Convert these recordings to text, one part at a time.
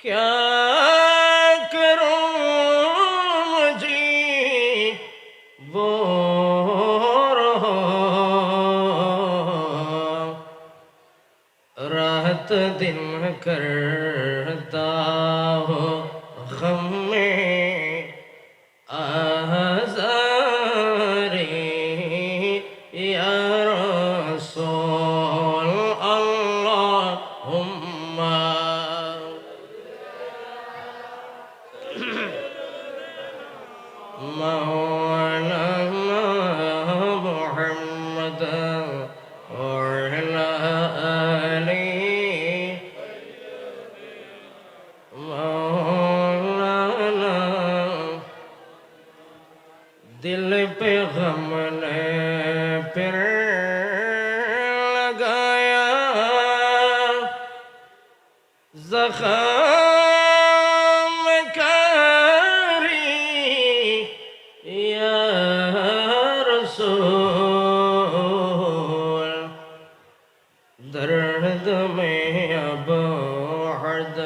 क्या करूं मुझे वो राहत दिन करता हो गम में आज़ारे या रसूल अल्लाहुम्मा मौलाना मुहम्मद वअला आलिहि मौलाना दिल पे गम ने फिर लगाया ज़ख़म कारी या रसूल दर्द में अब हद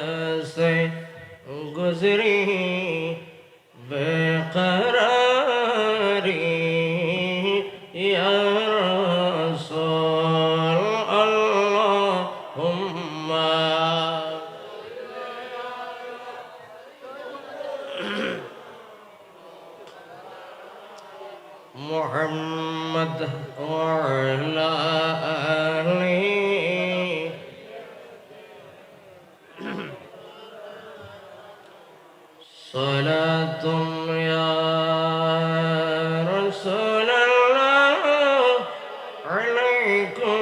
से गुजरी बेकरारी या रसूल अल्लाहुम्मा मुहम्मद वअला आलिहि सलातुम या रसूलल्लाह अलैकुम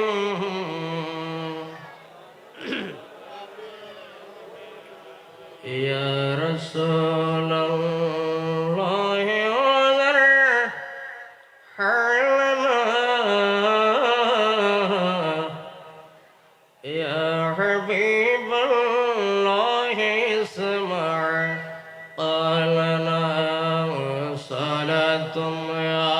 या रसूलल्लाह वज़र हलना या हबीबल्लाह इस्मा قالنا صلاة يا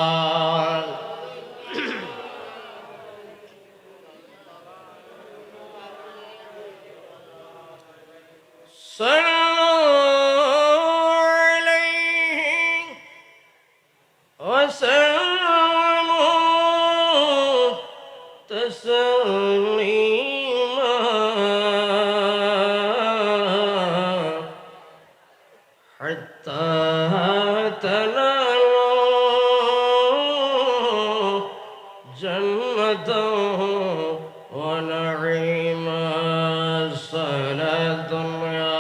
صلوا عليه وسلموا تسليما حتى تنالوا جنة ونعيما صلاة يا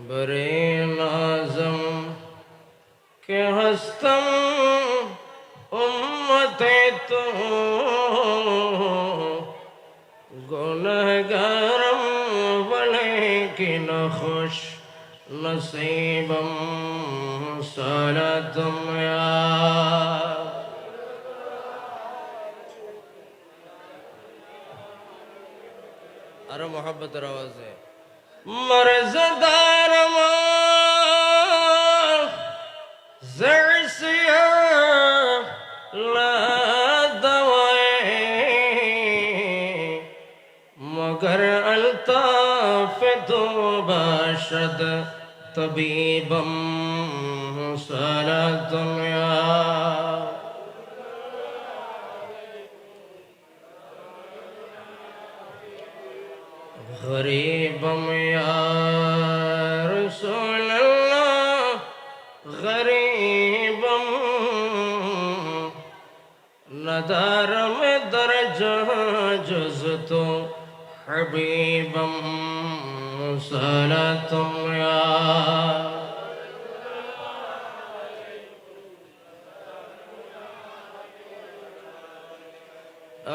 बरे नाज़म के हस्तम उम्मते तो गुनहगारम वलेकिन खुश नसीबम सलातुम या अरे मोहब्बत आवाज़ है मर्ज़दार ज़रसिया ला दवाए मगर अल्ताफ़ तो बाशद तबीबम सलातुम या गरीबम या रसूल अल्लाह गरीबम नदारम दरजा जुज़ तो हबीबम सलातुम या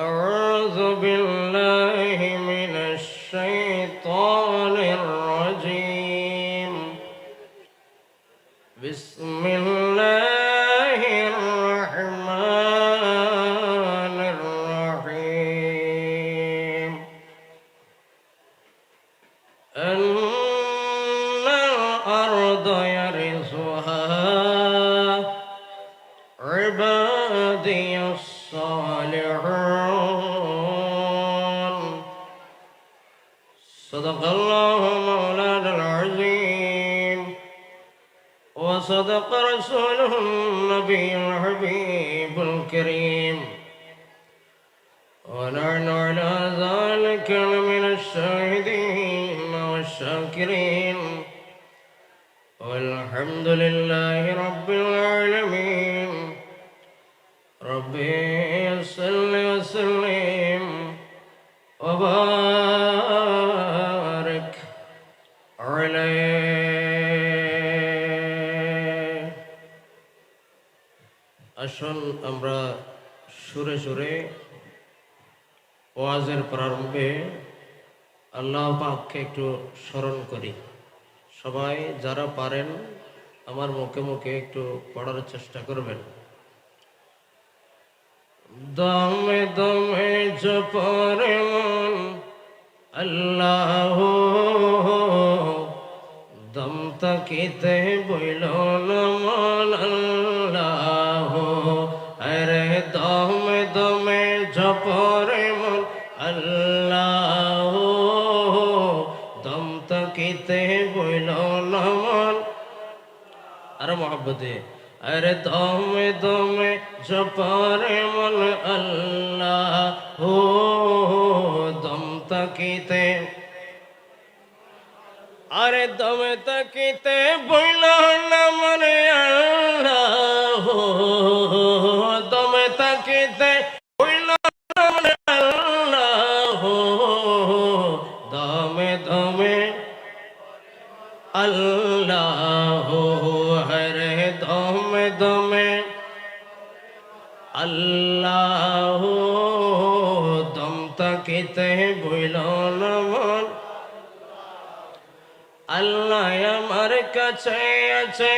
अऊज़ु बिल्लाहि मिनश शैतानिर रजीम बिस्मिल्लाहिर रहमानिर रहीम अन्नल अर्द यरिसुहा इबाद عبادي الصالحون صدق الله مولانا العظيم وصدق رسوله النبي الحبيب الكريم ونحن على ذلك من الشاهدين والشاكرين والحمد لله رب العالمين ربي صل وسلم وبارك عليه আসুন আমরা সুরে সুরে ওয়াজের প্রারম্ভে আল্লাহ পাককে একটু স্মরণ করি। সবাই যারা পারেন আমার মুখে মুখে একটু পড়ার চেষ্টা করবেন। দমে দমে জপরে মন আল্লাহ, দম তাকিতে বইল না মন আল্লাহ। আরে দমে দমে জপরে মন আল্লাহ, দম তাকিতে বইল না মন। আর মোহাব্বতে আরে দমে দমে জপরে মন আল্লাহ, দম তাকিতে আরে দমে তাকিতে বইল না মনে আল্লাহ, দমে তাকিতে বইল না মনে আল্লাহ, দমে দমে আল্লাহ। হরে দমে দমে আল্লাহ, দম তাকিতে বইল না মন। আল্লাহ আমার কাছে আছে,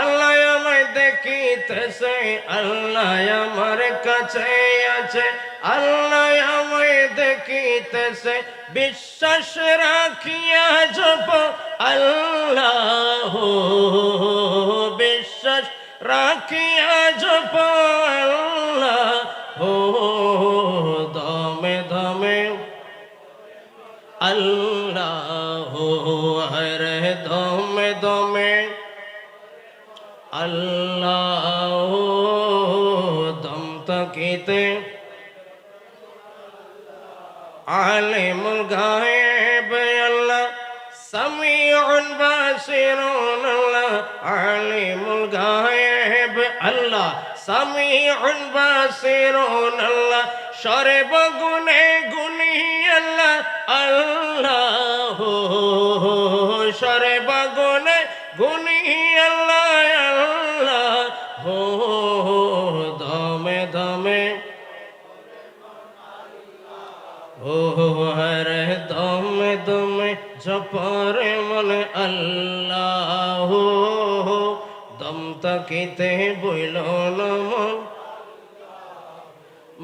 আল্লাহ আমায় দেখিতেছে, আল্লাহ আমার কাছে আছে, আল্লাহ আমায় দেখিতেছে। বিশ্বাস রাখিয়া জপ আল্লাহ, বিশ্বাস রাখিয়া জপ আল্লাহ, দমে দমে আল্লাহ। হরে দমে দমে আল্লাহ, দম তাকিতে আলিমুল গায়েব আল্লাহ, সামিউন বাসিরুন আল্লাহ। আলিমুল গায়েব আল্লাহ, সামিউন বাসিরুন আল্লাহ। সর্বগুণে গুণী আল্লাহ, আল্লাহ সর্বগুণে গুণী আল্লাহ, আল্লাহ দমে দমে হরে দমে দমে জপরে মন আল্লাহ, দম তাকিতে বইল না মন।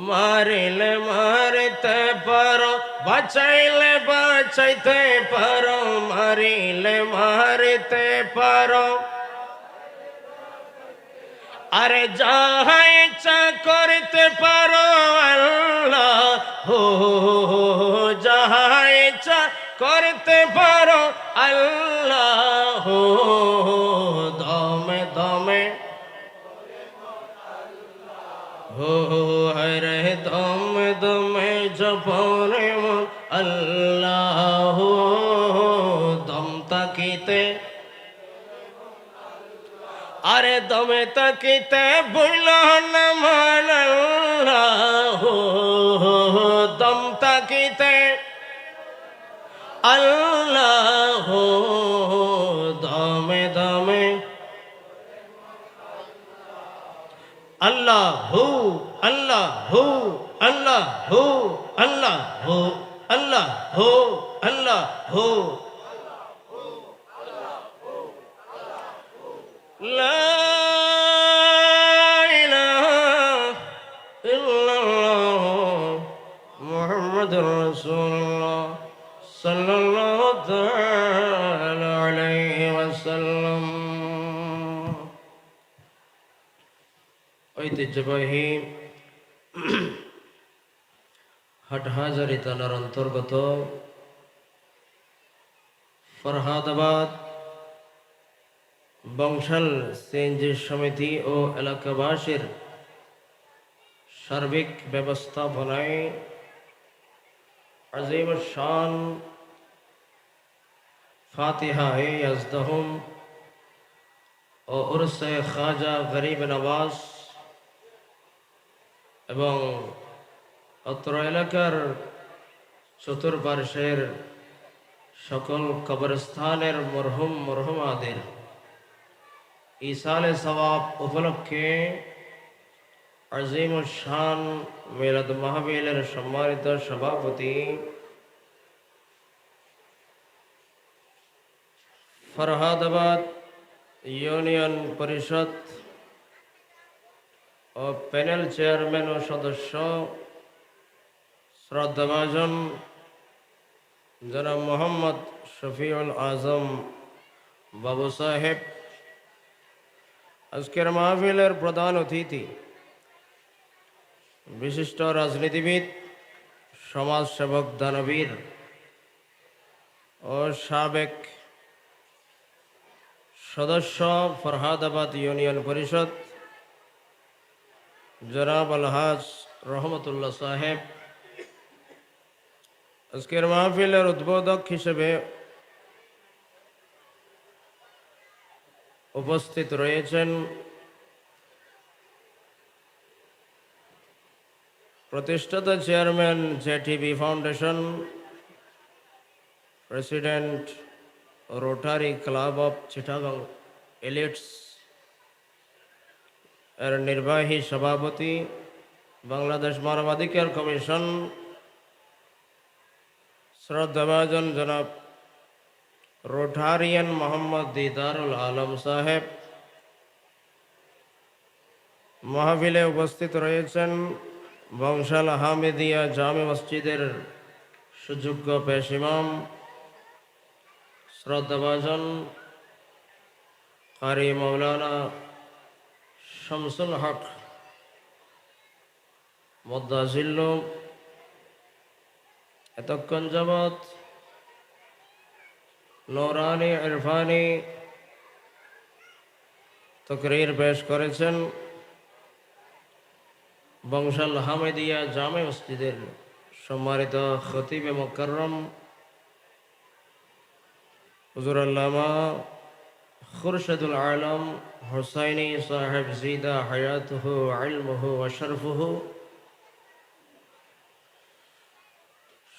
মারিলে মারিতে পারো, বাঁচাইলে বাঁচাইতে পারো, মারিলে মারিতে পারো। আরে যাহা ইচ্ছা করতে পারো আল্লাহ, যাহা ইচ্ছা করতে পারো আল্লাহ, দমে দমে হরে দমে দমে জপরে মন আল্লাহ, দম তাকিতে আরে দমে তাকিতে বইল না মন আল্লাহ, দম তাকিতে আল্লাহ, দমে দমে আল্লাহ আল্লাহ আল্লাহ আল্লাহ আল্লাহ আল্লাহ লা ইলাহা ইল্লাল্লাহ মুহাম্মাদুর রাসূলুল্লাহ সাল্লাল্লাহু তাআলা আলাইহি ওয়াসাল্লাম। ঐতিহ্যবাহী হাটহাজারী থানার অন্তর্গত ফরহাদাবাদ বংশাল সিএনজি সমিতি ও এলাকাবাসীর সার্বিক ব্যবস্থাপনায় আজিম শান ফাতিহা-এ ইয়াজদাহুম ও উরসে খাজা গরিব নওয়াজ এবং অত্র এলাকার চতুর্পার্শ্বের সকল কবরস্থানের মরহুম মরহুমাদের ইসালে সওয়াব উপলক্ষে আজিম শান মিলাদ মাহফিলের সম্মানিত সভাপতি ফরহাদাবাদ ইউনিয়ন পরিষদ ও প্যানেল চেয়ারম্যান ও সদস্য শ্রদ্ধাভাজন জনাব মোহাম্মদ শফিউল আজম বাবু সাহেব, আজকের মাহফিলের প্রধান অতিথি বিশিষ্ট রাজনীতিবিদ, সমাজসেবক, দানবীর ও সাবেক সদস্য ফরহাদাবাদ ইউনিয়ন পরিষদ জনাব আলহাজ রহমতুল্লাহ সাহেব, আজকের মাহফিলের উদ্বোধক হিসেবে উপস্থিত রয়েছেন প্রতিষ্ঠাতা chairman JTV foundation, president rotary club of Chittagong elites এর নির্বাহী সভাপতি, বাংলাদেশ মানবাধিকার কমিশন শ্রদ্ধাভাজন জনাব রোটারিয়ান মোহাম্মদ দিদারুল আলম সাহেব। মাহফিলে উপস্থিত রয়েছেন বংশাল হামিদিয়া জামে মসজিদের সুযোগ্য পেশ ইমাম শ্রদ্ধাভাজন কারি মৌলানা শামসুল হক মদ্দাজিল্ল। এতক্ষণ যাবৎ নৌরানি ইরফানি তকরীর পেশ করেছেন বংশাল হামিদিয়া জামে মসজিদের সম্মানিত খতিবে মুকাররম হুজুর আল্লামা খুরশিদুল আলম হুসাইনি সাহেব জিদা হায়াতুহু ইলমুহু ওয়া শরফুহু।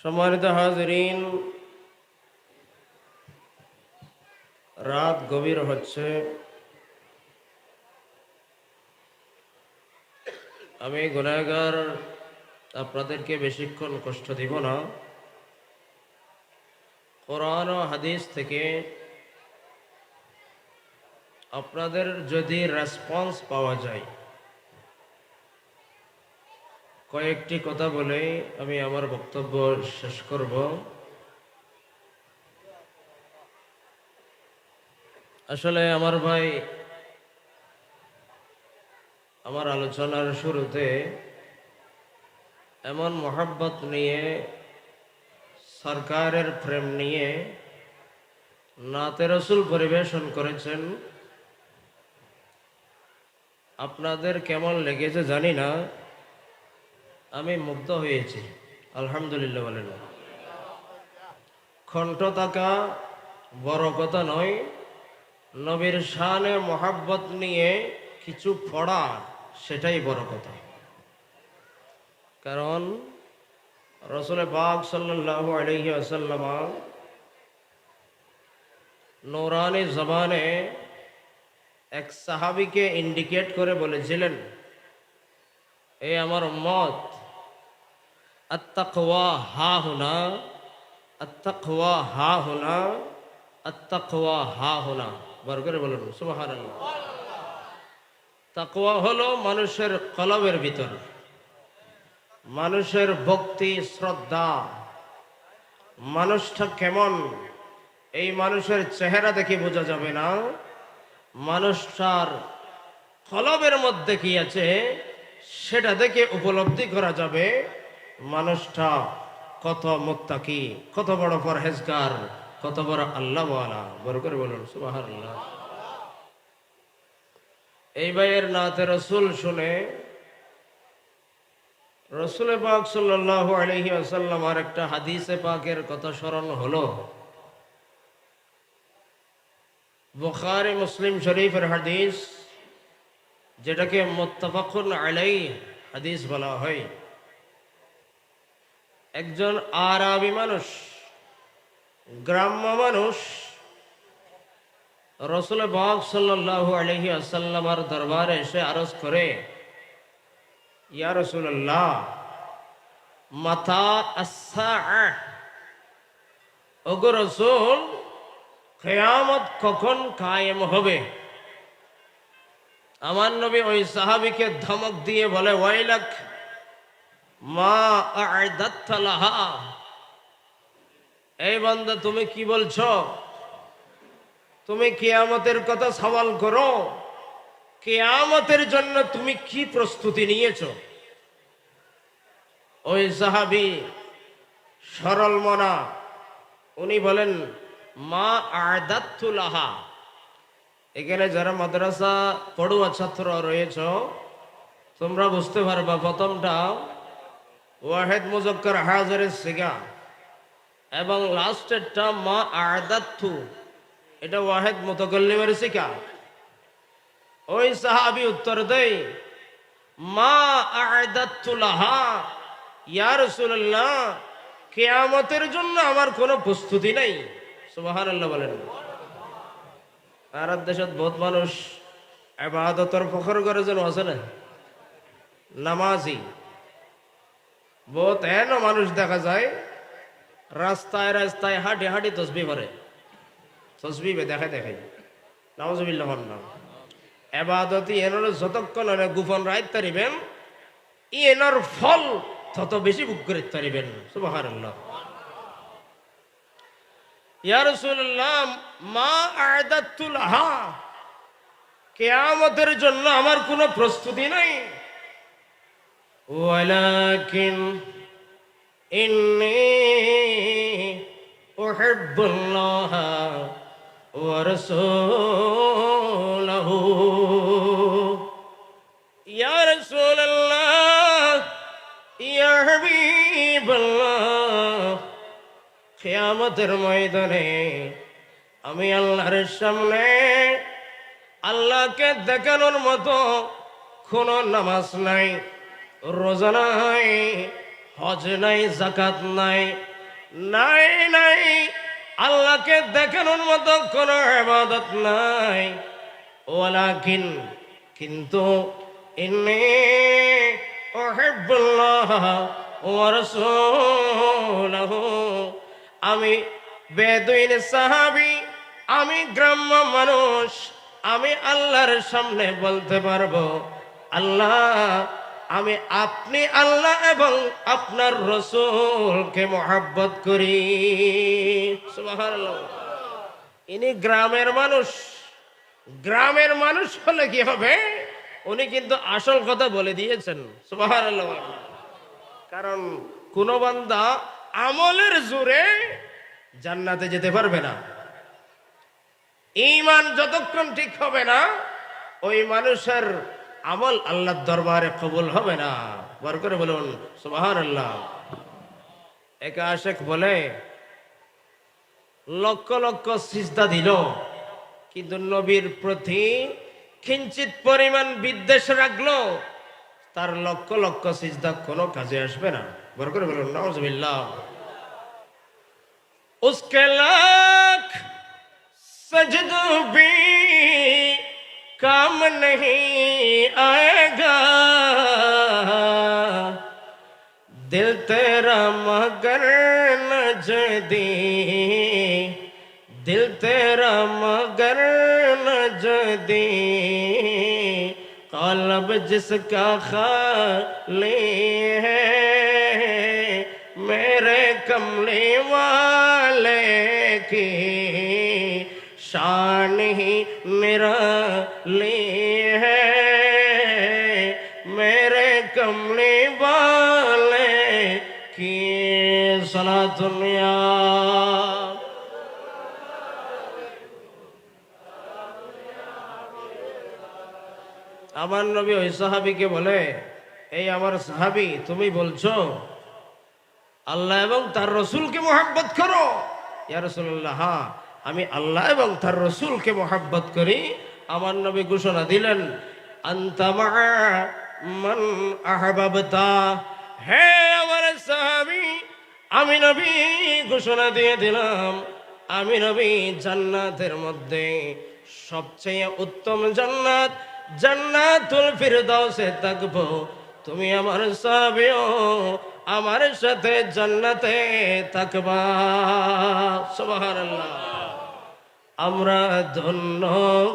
সম্মানিত হাজিরিন, রাত গভীর হচ্ছে, আমি গুনাহগার আপনাদেরকে বেশিক্ষণ কষ্ট দিব না। কোরআন ও হাদিস থেকে আপনাদের যদি রেসপন্স পাওয়া যায়, কয়েকটি কথা বলে আমি আমার বক্তব্য শেষ করব। আসলে আমার ভাই আমার আলোচনার শুরুতে এমন মোহাব্বত নিয়ে, সরকারের প্রেম নিয়ে নাতে রসুল পরিবেশন করেছেন। আপনাদের কেমন লেগেছে জানি না, আমি মুগ্ধ হয়েছি। আলহামদুলিল্লাহ বলেন। কণ্ঠ থাকা বড় কথা নয়, নবীর শানে মোহাব্বত নিয়ে কিছু পড়া সেটাই বড় কথা। কারণ রাসূল পাক সাল্লাল্লাহু আলাইহি ওয়াসাল্লাম নূরানি জবানে এক সাহাবীকে ইন্ডিকেট করে বলেছিলেন, এ আমার উম্মত, আত-তাকওয়া হা হুনা, আত-তাকওয়া হা হুনা, আত-তাকওয়া হা হুনা। বার করে বলুন সুবহানাল্লাহ। তাকওয়া হলো মানুষের কলবের ভিতর, মানুষের ভক্তি শ্রদ্ধা। মানুষটা কেমন এই মানুষের চেহারা দেখে বোঝা যাবে না, মানুষটার কলবের মধ্যে কি আছে সেটা দেখে উপলব্ধি করা যাবে মানুষটা কত মুত্তাকি, কত বড় পরহেজগার, কত বড় আল্লাহওয়ালা। বড় করে বলুন সুবহানাল্লাহ। এই ভাইয়ের নাতে রসুল শুনে রসুল পাক সাল্লাল্লাহু আলাইহি ওয়াসাল্লাম আর একটা হাদিসে পাকের কথা স্মরণ হলো। বুখারী মুসলিম শরীফের হাদিস, যেটাকে মুত্তাফাকুন আলাইহি হাদিস বলা হয়। একজন আরাবী মানুষ, গ্রাম্য মানুষ রসুল পাক সাল্লাল্লাহু আলাইহি ওয়াসাল্লামের দরবারে এসে আরজ করে, ইয়া রাসূলুল্লাহ, মাতা আস-সাআহ, ওগো রাসূল, কিয়ামত কখন কায়েম হবে? আমার নবী ওই সাহাবীকে ধমক দিয়ে বলে, ওয়াইলাক মা আ'দাত্তা লাহা, এই বান্দা তুমি কি বলছো? তুমি কিয়ামতের কথা সওয়াল করো, কিয়ামতের জন্য তুমি কি প্রস্তুতি নিয়েছো? ওই সাহাবী সরল মনা, উনি বলেন, মা আ'দাত্তু লাহা। এখানে যারা মাদ্রাসা পড়ুয়া ছাত্র রয়েছ, তোমরা বুঝতে পারবা, প্রথমটা ওয়াহিদ মুজাক্কার হাজারের সিগা এবং লাস্টেরটা মা আ'দাত্তু, এটা ওয়াহিদ মুতাকাল্লিমের সিগা। ওই সাহাবী উত্তর দেয়, মা আ'দাত্তু লাহা, ইয়া রাসূলুল্লাহ, কিয়ামতের জন্য আমার কোনো প্রস্তুতি নাই। সুবহানাল্লাহ বলেন। আর দেশত বহুত মানুষ ইবাদতের ফখর করে, যেন আছে না নামাজি। বহুত এন মানুষ দেখা যায় রাস্তায় রাস্তায় হাঁটি হাঁটি তসবিহ করে, তসবিহ দেখায় দেখায়, নাউজুবিল্লাহ। এবাদতি এনার যতক্ষণ গোপন রাইত পারিবেন, এনার ফল তত বেশি ভোগ করে পারিবেন। সুবহানাল্লাহ। ইয়া রাসূলুল্লাহ, মা আ'দাত্তু লাহা, কিয়ামতের জন্য আমার কোনো প্রস্তুতি নাই। ওয়ালাকিন ইন্নী উহিব্বুল্লাহ ওয়া রাসূলাহু। ইয়া রাসূলুল্লাহ, ইয়া হাবিবাল্লাহ, কিয়ামতের ময়দানে আমি আল্লাহর সামনে আল্লাহকে দেখানোর মতো কোনো নামাজ নাই, রোজা নাই, হজ নাই, যাকাত নাই, নাই নাই, আল্লাহকে দেখানোর মতো কোনো ইবাদত নাই। ওয়ালাকিন, কিন্তু, ইন্নী উহিব্বুল্লাহ ওয়া রাসূলাহু, আমি বেদুইন সাহাবী, আমি গ্রাম্য মানুষ, আমি আল্লাহর সামনে বলতে পারবো, আল্লাহ, আমি আপনি আল্লাহ এবং আপনার রাসূলকে মহব্বত করি। সুবহানাল্লাহ। ইনি গ্রামের মানুষ। গ্রামের মানুষ হলে কি হবে, উনি কিন্তু আসল কথা বলে দিয়েছেন। সুবহানাল্লাহ। কারণ কোন বান্দা আমলের জোরে জান্নাতে যেতে পারবে না। ঈমান যতক্ষণ ঠিক হবে না, ওই মানুষের আমল আল্লাহর দরবারে কবুল হবে না। বার করে বলুন সুবহানাল্লাহ। এক আশিক বলে, লক্ষ লক্ষ সিজদা দিল, কিন্তু নবীর প্রতি কিঞ্চিত পরিমাণ বিদ্বেষ রাখলো, তার লক্ষ লক্ষ সিজদা কোনো কাজে আসবে না। বার করে বলুন নাউজুবিল্লাহ। उसके लाख सजदो भी काम नहीं आएगा, दिल तेरा मगर न जदी, दिल तेरा मगर न जदी, कल्ब जिसका खाली है, मेरे कमले वाले की शान ही निराली है। कमली वाले की सलातुनिया। আমার নবী ওই সাহাবীকে বলে, এই আমার সাহাবী, তুমি বলছো আল্লাহ এবং তার রসুলকে মোহাব্বত করো? ইয়া রাসূলুল্লাহ, হ্যাঁ, আমি আল্লাহ এবং তার রসুলকে মোহাব্বত করি। আমার নবী ঘোষণা দিলেন, আনতা মা মান আহবাবতা। হে আমার সাহাবী, আমি নবী ঘোষণা দিয়ে দিলাম, আমি নবী জান্নাতের মধ্যে সবচেয়ে উত্তম জান্নাত জান্নাতুল ফিরদাউসে থাকবো। তুমি আমার সাহাবীও আমার সাথে জান্নাতে থাকবা। সুবহানাল্লাহ। আমরা ধন্য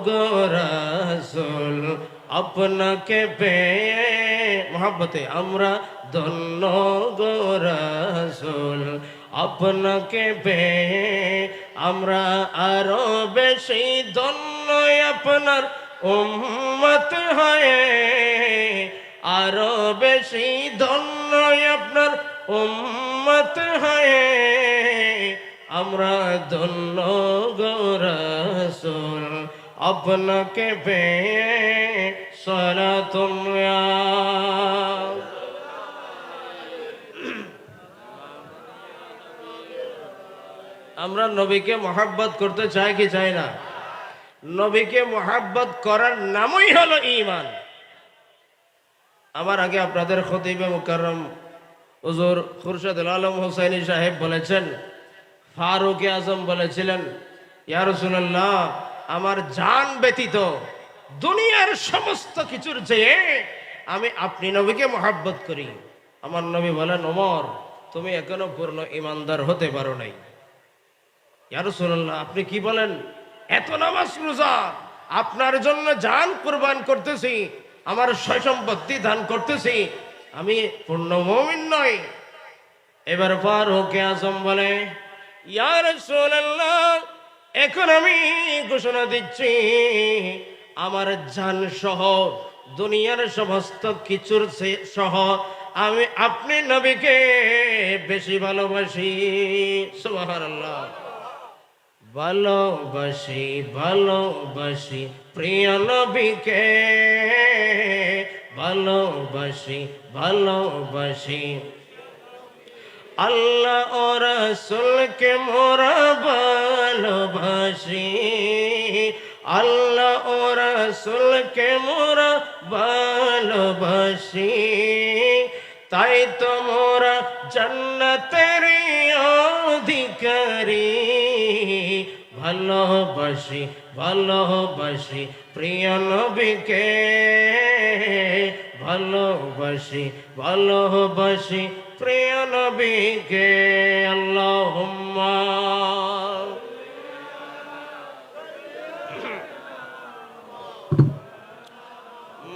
গো রাসূল আপনাকে পেয়ে, মহব্বতে আমরা ধন্য গো রাসূল আপনাকে পেয়ে, আমরা আরো বেশি ধন্য আপনার উম্মত হয়ে, আরো বেশি ধন্য আপনার উম্মত হয়ে, আমরা ধন্য গো রাসূল আপনাকে পেয়ে। সালাতুল্লাহ। আমরা নবীকে মহব্বত করতে চাই কি চাই না? নবীকে মহব্বত করার নামই হলো ঈমান। আমার আগে আপনাদের খতিবে মুকাররম হুজুর খুরশেদুল আলম হুসাইনি সাহেব বলেছেন, ফারুক আজম বলেছিলেন, ইয়া রাসূলুল্লাহ, আমার জান ব্যতীত দুনিয়ার সমস্ত কিছুর চেয়ে আমি আপনি নবীকে মহব্বত করি। আমার নবী বলেন, ওমর, তুমি এখনো পূর্ণ ঈমানদার হতে পারো নাই। ইয়া রাসূলুল্লাহ, আপনি কি বলেন? এত নামাজ রোজা, আপনার জন্য জান কুরবান করতেছি, আমার সয় সম্পত্তি দান করতেছি, আমি পূর্ণ মুমিন নই। এবার ফারুক আজম বলে, ইয়া রাসূলুল্লাহ, এখন আমি ঘোষণা দিচ্ছি, আমার জান সহ দুনিয়ার সমস্ত কিছুর সহ আমি আপনি নবীকে বেশি ভালোবাসি। সুবহানাল্লাহ। ভালোবাসি ভালোবাসি প্রিয় নবীকে, ভালোবাসি ভালোবাসি আল্লাহ ও রাসূলকে মোরা ভালোবাসি, আল্লাহ ও রাসূলকে মোরা ভালোবাসি, তাই তো মোরা জান্নাতের অধিকারী। ভালোবাসি ভালোবাসি প্রিয় নবীকে, ভালোবাসি ভালোবাসি প্রিয় নবীকে। আল্লাহুম্মা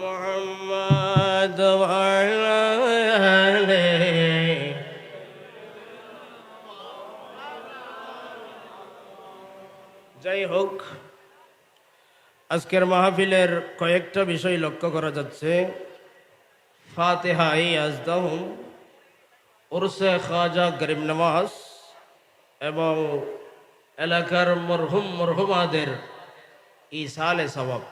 মুহাম্মাদ ওয়া আলা আলিহি। যাই হোক, আজকের মাহফিলের কয়েকটা বিষয় লক্ষ্য করা যাচ্ছে। ফাতিহা ইয়াজদাহুম, উরসে খাজা গরিব নওয়াজ এবং এলাকার মরহুম মরহুমাদের ইসালে সওয়াব।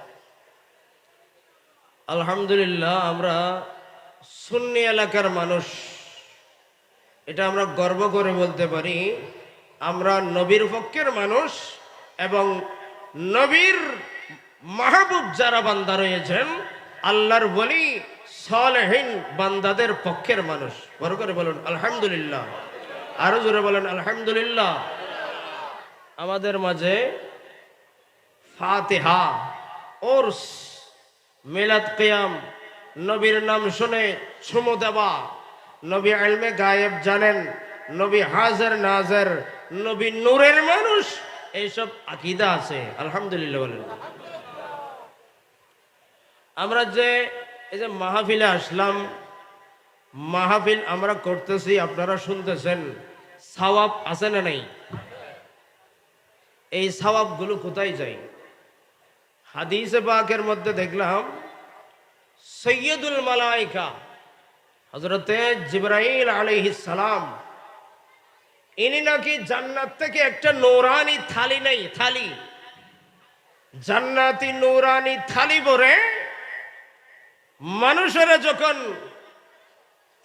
আলহামদুলিল্লাহ, আমরা সুন্নি এলাকার মানুষ, এটা আমরা গর্ব করে বলতে পারি। আমরা নবীর পক্ষের মানুষ এবং নবীর মাহবুব যারা বান্দা রয়েছেন, আল্লাহর ওলি সালেহীন বান্দাদের পক্ষের মানুষ। বড় করে বলুন আলহামদুলিল্লাহ, আরো জোরে বলেন আলহামদুলিল্লাহ। আমাদের মাঝে ফাতিহা, ওরস, মিলাদ, কিয়াম, নবীর নাম শুনে চুমু দেওয়া, নবী ইলমে গায়েব জানেন, নবী হাজির নাজির, নবী নূরের মানুষ, এইসব আকীদা আছে। আলহামদুলিল্লাহ বলেন। আমরা যে এই যে মাহফিলে আসলাম, মাহফিল আমরা করতেছি, আপনারা শুনতেছেন, সওয়াব আছে না নাই? এই সওয়াবগুলো কোথায় যায়? হাদিসে পাকের মধ্যে দেখলাম, সৈয়দুল মালাইকা হযরতে জিবরাইল আলাইহিস সালাম ইনি নাকি জান্নাত থেকে একটা নূরানি থালি নেই, থালি জান্নাতি নূরানি থালি ভরে মানুষেরা যখন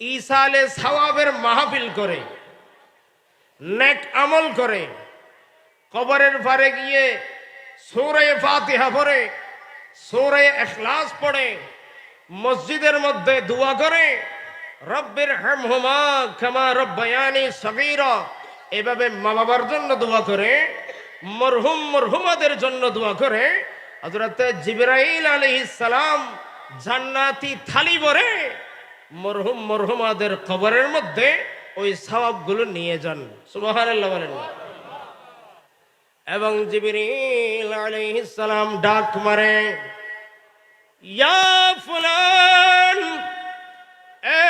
ঈসালে সওয়াবের মাহফিল করে, নেক আমল করে, কবরের পারে গিয়ে সূরা ফাতিহা পড়ে, সূরা ইখলাস পড়ে, মসজিদের মধ্যে দোয়া করে, রব্বির হামহুমা কামা রব্বায়ানি সগীরা, এভাবে মা বাবার জন্য দোয়া করে, মরহুম মরহুমাদের জন্য দোয়া করে, হযরত জিবরাইল আলাইহিস সালাম জান্নাতি থালি ভরে মরহুম মরহুমাদের কবরের মধ্যে ওই সওয়াবগুলো নিয়ে যান। সুবহানাল্লাহ বলেন। এবং জিবরাইল আলাইহিস সালাম ডাক মারে, ইয়া ফুলান, এ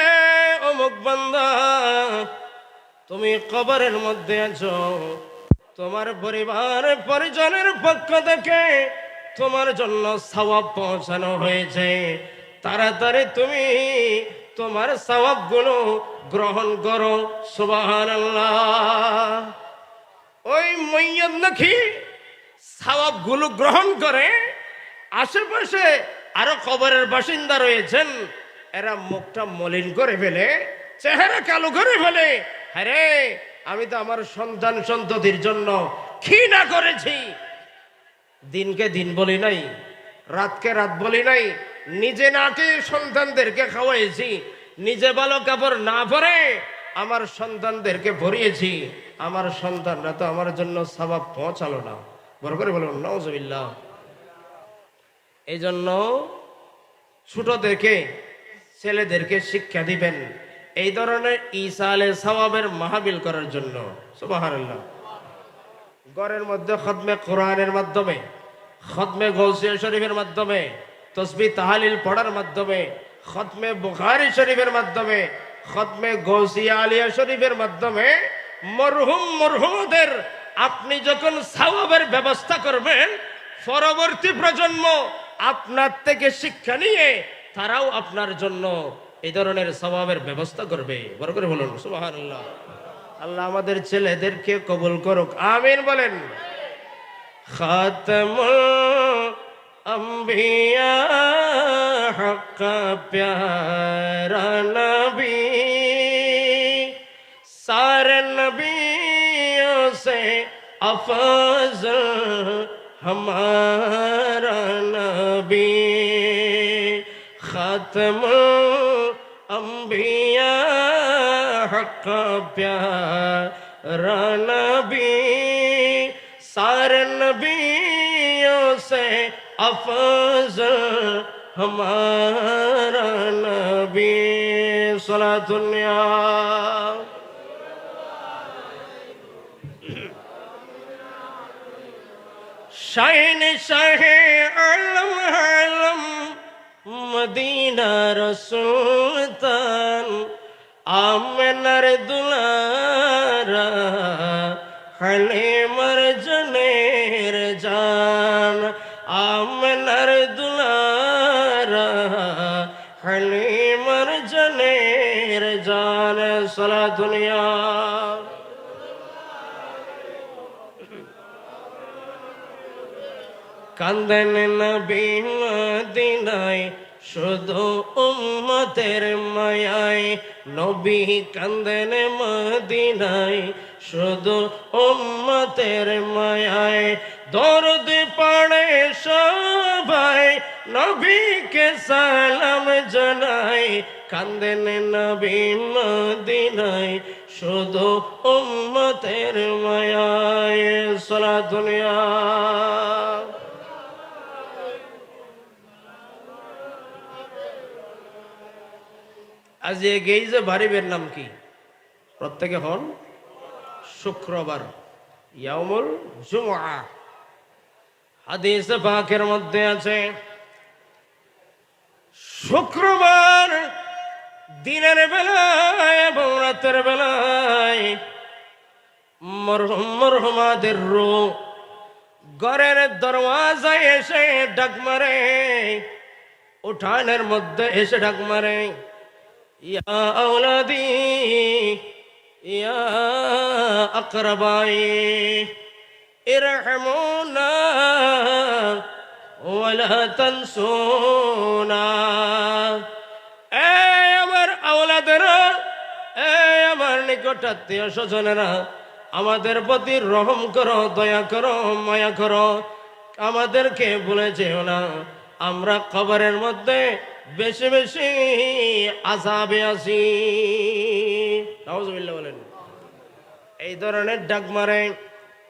অমুক বান্দা, তুমি কবরের মধ্যে আছো, তোমার পরিবার পরিজনের পক্ষ থেকে তোমার জন্য সওয়াব পৌঁছানো হয়েছে, তাড়াতাড়ি তুমি তোমার সওয়াবগুলো গ্রহণ করো। সুবহানাল্লাহ। ওই মাইয়াত নাকি সওয়াবগুলো গ্রহণ করে, আশেপাশে আরো কবরের বাসিন্দা রয়েছেন, এরা মুখটা মলিন করে ফেলে, চেহারা কালো করে ফেলে, আরে আমি তো আমার সন্তান সন্ততির জন্য কি না করেছি, দিনকে দিন বলি নাই, রাতকে রাত বলি নাই, নিজে না খেয়ে সন্তানদেরকে খাওয়াইছি, নিজে ভালো কাপড় না পরে আমার সন্তানদেরকে ভরিয়েছি, আমার সন্তানরা তো আমার জন্য সওয়াব পৌঁছালো না। বড় করে বলুন নাউজুবিল্লাহ। এই জন্য ছোটদেরকে, ছেলেদেরকে শিক্ষা দিবেন এই ধরনের ঈসালে সওয়াবের মাহফিল করার জন্য। সুবহানাল্লাহ। ঘরের মধ্যে খতমে কোরআনের মাধ্যমে, খতমে গৌসিয়া শরীফের মাধ্যমে, তসবিহ তাহলিল পড়ার মাধ্যমে, খতমে বুখারী শরীফের মাধ্যমে, খতমে গৌসিয়া আলিয়া শরীফের মাধ্যমে মরহুম মরহুমদের আপনি যখন সওয়াবের ব্যবস্থা করবেন, পরবর্তী প্রজন্ম আপনার থেকে শিক্ষা নিয়ে তারাও আপনার জন্য এই ধরনের সওয়াবের ব্যবস্থা করবে। বড় করে বলুন সুবহানাল্লাহ। আল্লাহ আমাদের ছেলেদেরকে কবুল করুক, আমিন বলেন। খাতামুল আম্বিয়া হক্কা প্যারা নবী, सारे नबियों से अफजल हमारा नबी, खत्मुल अंबिया हक्का प्यारा नबी, सारे नबियों से अफजल हमारा नबी, सलातुन्या शाहीन शाहे आलम आलम मदीना रसूलतान, आमनर दुलारा हलीमर जनेर जान, आमनर दुलारा हलीमर जनेर जान, सला दुनिया কান্দেন নবী মদিনায় শুধু উম্মতের মায়ায়, নবী কান্দেন মদিনায় শুধু উম্মতের মায়ায়, দরদ পড়ে সবাই নবীকে সালাম জানাই, কান্দেন নবী মদিনায় শুধু উম্মতের মায়ায়, সারা দুনিয়া আজ এই যে বাড়িবের নাম কি প্রত্যেকে হন শুক্রবার, ইয়াউমুল জুমআ। হাদিসে পাকের মধ্যে আছে শুক্রবার দিনের বেলায় এবং রাতের বেলায় মরহুম মরহুমাদের রূহ ঘরের দরওয়াজায় এসে ডাক মারে, উঠানের মধ্যে এসে ডাক মারে, ইয়া আওলাদি ইয়া আকরাবাই ইরহামুনা ওয়ালা তানসুনা। এই আমার আওলাদেরা, এই আমার নিকট আত্মীয় স্বজনেরা, আমাদের প্রতি রহম করো, দয়া করো, মায়া করো, আমাদেরকে ভুলে যেও না। আমরা কবরের মধ্যে বেশি বেশি আযাবে আছি। নাউজুবিল্লাহ বলেন। এই ধরনের ডাক মারে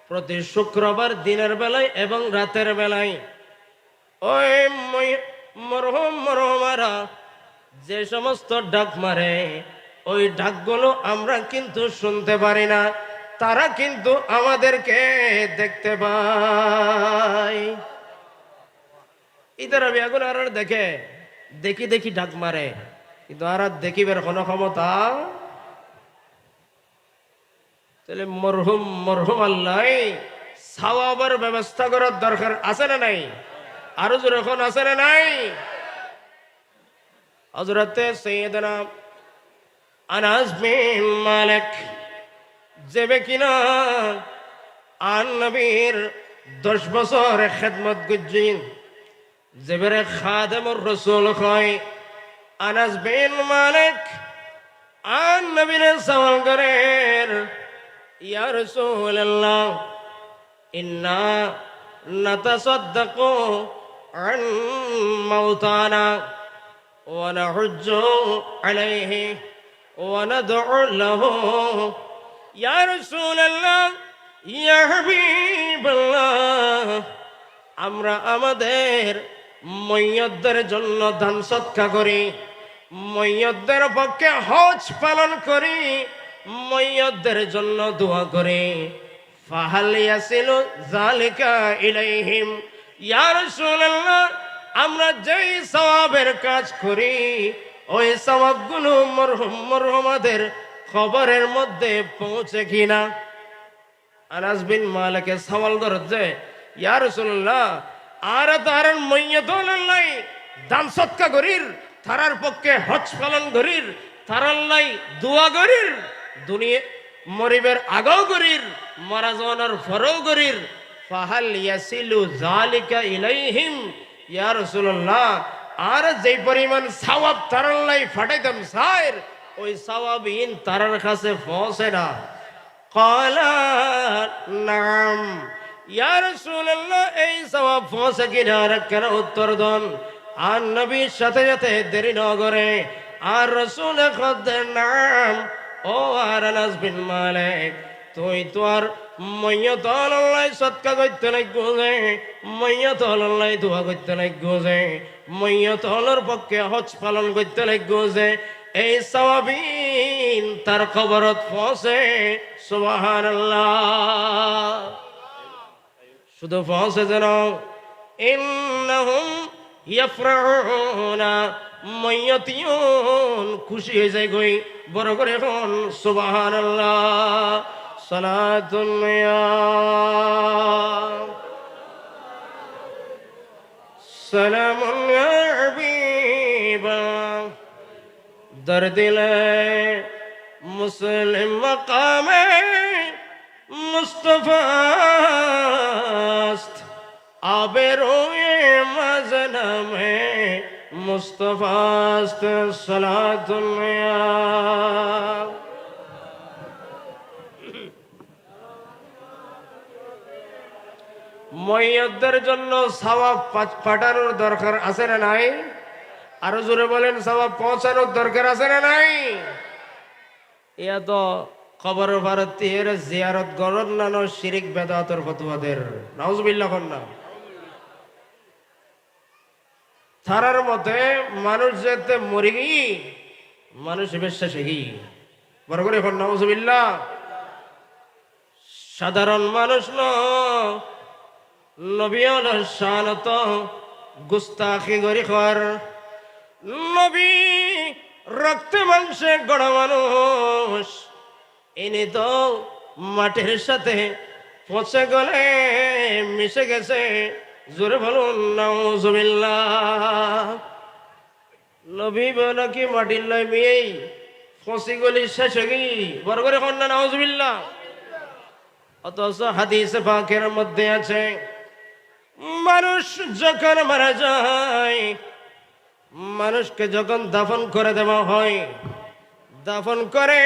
প্রতি শুক্রবার দিনের বেলায় এবং রাতের বেলায়। ওই মরহুম মরহুমারা যে সমস্ত ডাক মারে, ওই ডাকগুলো আমরা কিন্তু শুনতে পারি না, তারা কিন্তু আমাদেরকে দেখতে পায়। ইদারা বিয়াগুলো আর দেখে, দেখি দেখি ডাক মারে, কিন্তু আর দেখিবার কোনো ক্ষমতা। তাহলে মরহুম মরহুম আল্লাহ সওয়াবের ব্যবস্থা করার দরকার আছে না নাই? আরো যখন আছে না নাই? হযরতে সাইয়েদনা আনাস বিন মালিক যে কিনা আন নবীর 10 বছর খেদমত করছেন, যে বেরে খাদেমুর রাসূল হয়, আনাস বিন মালিক আন নবীর সওয়াল করেন, ইয়া রাসূলুল্লাহ ইন্না নাতাসাদ্দাকু আন মাউতানা ওয়া নাহুজ্জু আলাইহি ওয়া নাদউ লাহু। ইয়া রাসূলুল্লাহ, ইয়া হাবিবাল্লাহ, আমরা আমাদের মইয়তদের জন্য দান সদকা করি, মইয়তদের পক্ষে হজ পালন করি, মইয়তদের জন্য দোয়া করি। ফাহাল ইয়াসিলু যালিকা ইলাইহিম। ইয়া রাসূলুল্লাহ, আমরা যেই সওয়াবের কাজ করি, ওই সওয়াবগুলো মরহুম মরহুমাদের কবরের মধ্যে পৌঁছে কিনা? আনাস বিন মালিকের সওয়াল করছে, ইয়া রাসূলুল্লাহ, আর তার মইয়ত নাই দান সদকা করির, তারার পক্ষে হজ পালন করির, তারার লাই দোয়া করির, দুনিয়া মরিবের আগেও করির, মারা যাওয়ার পরেও করির। ফাহাল ইয়াসিলু যালিকা ইলাইহিম। ইয়া রাসূলুল্লাহ, আর যে পরিমাণ সওয়াব তারার লাই ফাটাইতাম স্যার, ওই সওয়াবিন তারার কাছে পৌঁছে না। ক্বালা নাম। ইয়া রাসূলুল্লাহ, এই সওয়াব পৌঁছে কিনা কেন উত্তর দেন। আর নবীর সাথে সাথে দেরি ন করে আর রাসূল খোদের নাম। ও আর আনাস বিন মালিক, তুই তো আর মইয়ত আল্লাহ সদকা করতে লাগবো যে, মইয়ত আল্লাহ দোয়া করতে লাগবো যে, মইয়ত আল্লাহর পক্ষে হজ পালন করতে লাগবো যে, এই সওয়াবিন তার কবরত পৌঁছে। সুবহানাল্লাহ। শুধু পৌঁছে যেন, ইন্নাহুম ইয়াফরাহুনা, মইয়তিউন খুশি হয়ে যায় গই, বড় করে এখন সুবহানাল্লাহ। সালাতুন ইয়া সালামুন ইয়া হাবিবা, দরদিলে মুসলিম মকামে মুস্তফাস্ত, আবেরোয়ে মজনমে মুস্তফাস্ত। সালাতুন ইয়া মইয়তদের জন্য সওয়াব পাঠানোর দরকার আছে না নাই? আরো জোরে বলেন, সওয়াব পৌঁছানোর দরকার আছে না নাই? ইয়া তো কবর ভারতীয় জিয়ারত গরর নানো শিরিক বেদাতর ফতোয়াদের। নাউজুবিল্লাহ না। তারার মতে মানুষ যেতে মরি গিয়ে মানুষ বিশ্বাসে গিয়ে বড় করে এখন নাউজুবিল্লাহ। সাধারণ মানুষ নবী শানত গুস্তাখি গরি খর, নবী রক্তে মাংসে গড়া মানুষ, ইনি তো মাটির সাথে পচে গলে মিশে গেছে। জোরে বলুন নাউজুবিল্লাহ। নবী নাকি মাটির লাই মেয়েই ফসি গলি শেষ হয়ে গেই বড় করে কন্যা নাউজুবিল্লাহ। অথচ হাদিসে পাকের মধ্যে আছে মানুষ যখন মারা যায়, মানুষকে যখন দাফন করে দেওয়া হয়, দাফন করে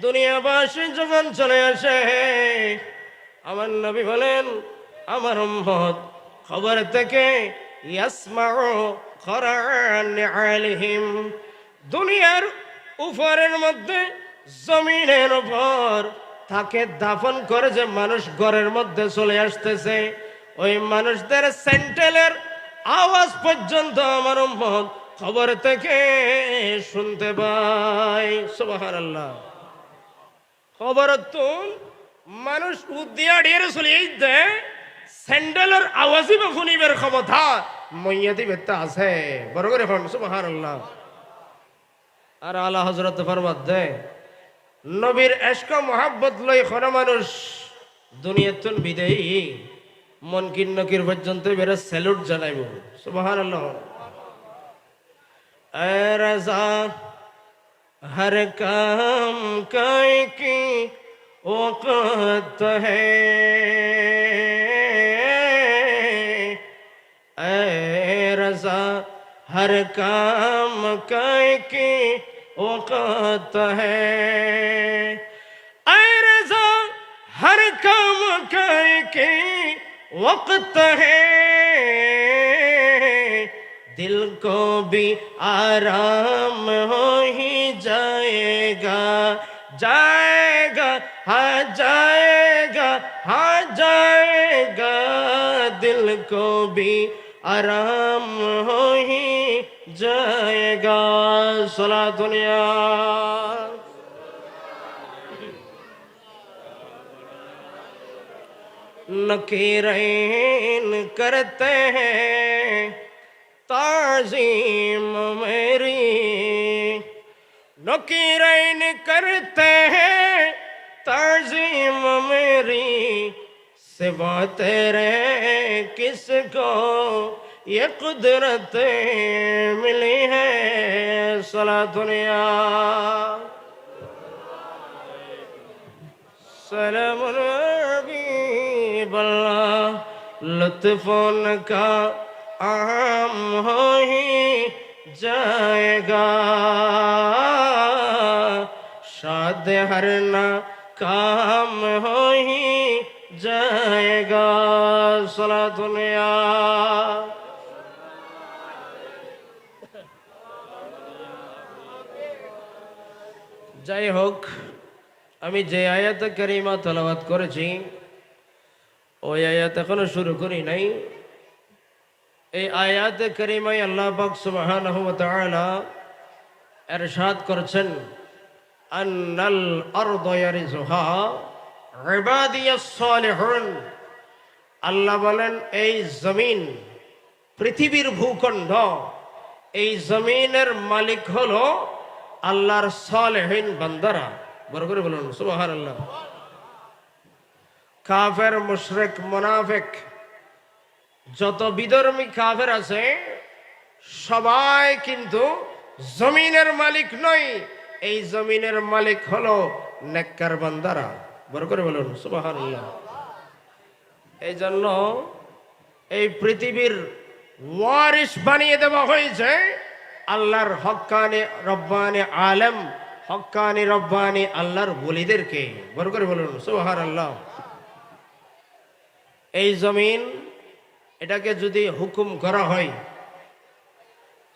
দুনিয়াবাসী যখন চলে আসে, আমার নবী বলেন আমার উম্মত খবর থেকে ইয়াসমাউ খরান আলিহিম, দুনিয়ার উপরের মধ্যে জমিনের উপর তাকে দাফন করে যে মানুষ ঘরের মধ্যে চলে আসতেছে, ওই মানুষদের সেন্টেলের আওয়াজ পর্যন্ত আমার উম্মত খবর থেকে শুনতে পাই। সুবহানাল্লাহ। খবর তো মানুষ উদ্দিয়া ঢের চলে দেয়, স্যান্ডেলের আওয়াজই বা শুনিবার ক্ষমতা মইয়াদি বেত্তা আছে। বড় করে ফোন সুবহানাল্লাহ। আর আলা হযরত ফরমাত দে নবীর ইশক মোহাব্বত লই খরা মানুষ দুনিয়াতুন বিদেয়ী মনকিন নকির পর্যন্ত বেরে স্যালুট জানাইব। সুবহানাল্লাহ। এ রাজা हर काम काय की औकात है, ऐ रज़ा हर काम काय की औकात है, ऐ रज़ा हर काम काय की वक्त है, दिल को भी आराम हो ही जाएगा, जाएगा हाँ जाएगा हाँ जाएगा, दिल को भी आराम हो ही जाएगा। सला दुनिया नकीरैन करते हैं ताज़ीम मेरी, नकीरैन करते हैं ताज़ीम मेरी, सिवा तेरे किसको ये कुदरत मिली है। सला दुनिया सलाम बल्ला लुत्फ़ों का आम हो ही जाएगा, शाद हर ना काम हो ही जाएगा। सला दुनिया যাই হোক, আমি যে আয়াত কারিমা তেলাওয়াত করেছি ওই আয়াত এখনো শুরু করি নাই। এই আয়াত কারিমায় আল্লাহ পাক সুবহানাহু ওয়া তাআলা ইরশাদ করেছেন আন্নাল আরদা ইয়ারিসুহা ইবাদিয়াস সালিহুন। আল্লাহ বলেন এই জমিন, পৃথিবীর ভূখণ্ড, এই জমিনের মালিক হলো আল্লাহর সালেহিন বান্দারা। বড় করে বলুন সুবহানাল্লাহ। কাফের, মুশরিক, মুনাফিক, যত বিধর্মী কাফের আছে সবাই কিন্তু জমিনের মালিক নয়, এই জমিনের মালিক হলো নেককার বান্দারা। বড় করে বলুন সুবহানাল্লাহ। এই জন্য এই পৃথিবীর ওয়ারিস বানিয়ে দেওয়া হয়েছে আল্লাহর হক্কানি রব্বানি আলেম, হক্কানি রব্বানি আল্লাহর ওলিদেরকে। বড় করে বলুন সুবহানাল্লাহ। এই জমিন, এটাকে যদি হুকুম করা হয়,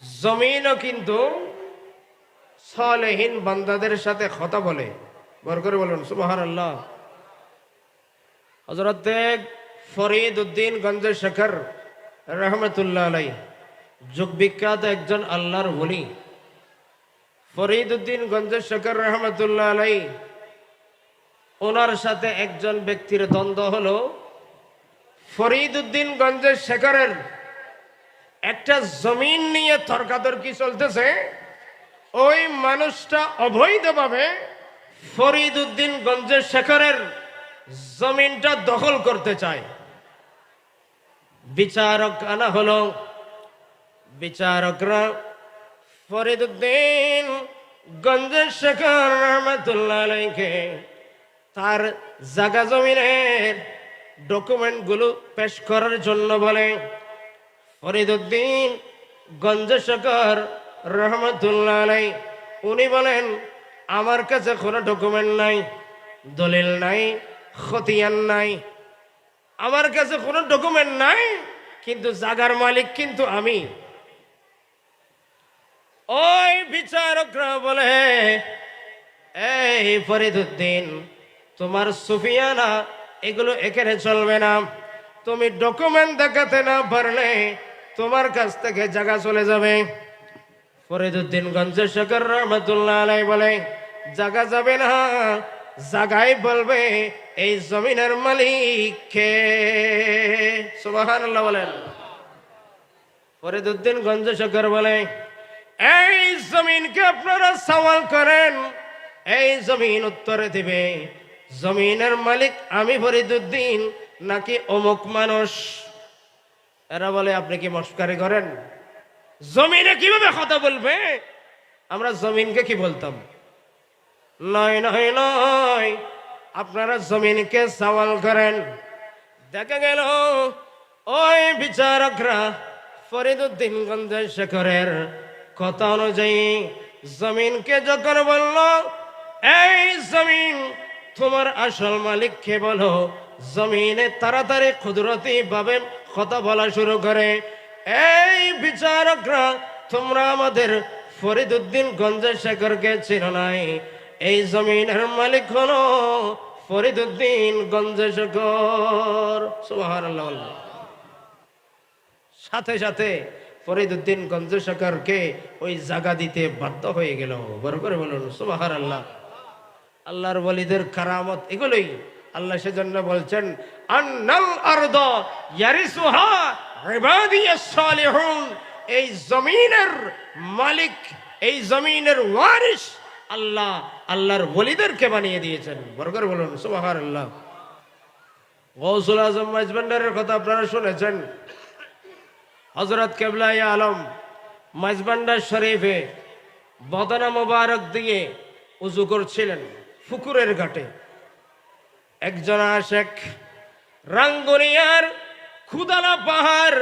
জমিনও কিন্তু সালেহীন বান্দাদের সাথে কথা বলে। বড় করে বলুন সুবহানাল্লাহ। হযরত ফরিদ উদ্দিন গঞ্জ শেখর রহমতুল্লাহ আলাই, যুগ বিখ্যাত একজন আল্লাহর ওলি। ফরিদ উদ্দিন গঞ্জ শেখর রহমতুল্লাহ আলাই, ওনার সাথে একজন ব্যক্তির দ্বন্দ্ব হলো। ফরিদ উদ্দিন গঞ্জ শেখরের একটা জমিন নিয়ে তর্কাতর্কি চলতেছে, ওই মানুষটা অবৈধভাবে ফরিদ উদ্দিন গঞ্জ শেখরের জমিনটা দখল করতে চায়। বিচারক আনা হলো, বিচারকরা ফরিদুদ্দিন গঞ্জের শেখর রহমতুল্লাহ আলাইকে তার জাগা জমিনের ডকুমেন্টগুলো পেশ করার জন্য বলে। ফরিদুদ্দিন গঞ্জের শেখর রহমতুল্লাহ আলাই উনি বলেন, আমার কাছে কোনো ডকুমেন্ট নাই, দলিল নাই, খতিয়ান নাই, আমার কাছে কোনো ডকুমেন্ট নাই, কিন্তু জাগার মালিক কিন্তু আমি। ওই বিচারকরা বলে, এই ফরিদুদ্দিন, তোমার সুফিয়ানা এগুলো এখানে চলবে না, তুমি ডকুমেন্ট দেখাতে না পারলে তোমার কাছ থেকে জায়গা চলে যাবে। ফরিদুদ্দিন গঞ্জের শেখর রহমতুল্লাহ আলাই বলে, জায়গা যাবে না, জায়গায় বলবে এই জমিনের মালিক কে। সুবহানাল্লাহ বলেন। ফরিদুদ্দিন গঞ্জের শেখর বলে, এই জমিনকে আপনারা সওয়াল করেন, এই জমিন উত্তরে দিবে জমিনের মালিক আমি ফরিদুদ্দিন নাকি অমুক মানুষ। এরা বলে, আপনি কি মস্কারি করেন? জমিনে কিভাবে কথা বলবে? আমরা জমিনকে কি বলতাম? নয় নয় নয়, আপনারা জমিনকে সওয়াল করেন। দেখা গেল ওই বিচারকরা ফরিদুদ্দিন গঞ্জের শেখরের কথা অনুযায়ী জমিনকে যখন বলল, এই জমিন তোমার আসল মালিককে বলো, জমিনে তাড়াতাড়ি কুদরতি ভাবে কথা বলা শুরু করে। এই বিচারকরা, তোমরা আমাদের ফরিদুদ্দিন গঞ্জের শেখরকে চিনো নাই, এই জমিনের মালিক হলো ফরিদুদ্দিন গঞ্জের শেখর। সুবহানাল্লাহ। সাথে সাথে ফরিদুদ্দিন গঞ্জের শেখরকে ওই জায়গা দিতে বাধ্য হয়ে গেল। বড় করে বলুন সুবহানাল্লাহ। আল্লাহর ওয়ালিদের কারামত এগুলোই। আল্লাহ সেজন্য বলছেন, আন্নাল আরদা ইয়ারিসুহা ইবাদিয়াস সালিহুন, এই জমিনের মালিক, এই জমিনের ওয়ারিস আল্লাহ আল্লাহর ওয়ালিদেরকে বানিয়ে দিয়েছেন। বড় করে বলুন সুবহানাল্লাহ। গৌসুল আজম মাইজভান্ডারের কথা আপনারা শুনেছেন। হযরত কেবলাই আলম মাইজভান্ডার শরীফে বদনা মোবারক দিয়ে উজু করছিলেন পুকুরের ঘাটে। একজন আশেক রাঙ্গুনিয়ার খুদালা পাহাড়,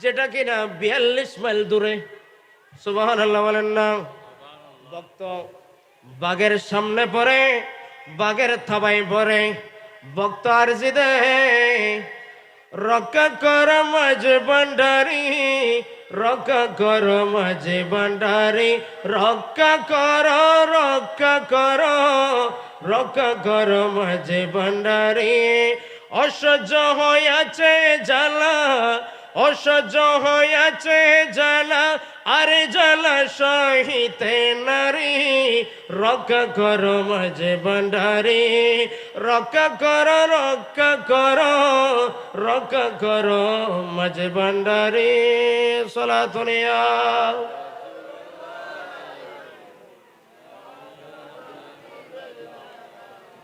যেটা কিনা 42 মাইল দূরে, সুবহানাল্লাহ বলেন না, ভক্ত বাগের সামনে পড়ে, বাগের থাবায় পড়ে, ভক্ত আরজি দে, রক্ষা কর মাঝে ভান্ডারি, রক্ষা কর মাঝে ভান্ডারি, রক্ষা কর, রক্ষা কর, রক্ষা কর মাঝে ভান্ডারি। অসহ্য হইয়াছে জ্বালা, অসহ্য হইয়াছে জ্বালা, আরে জ্বালা সহিতে নারী, রক্ষা কর মাঝে ভান্ডারি, রক্ষা কর, রক্ষা কর, রক্ষা কর মাঝে ভান্ডারি। সলাতুনিয়া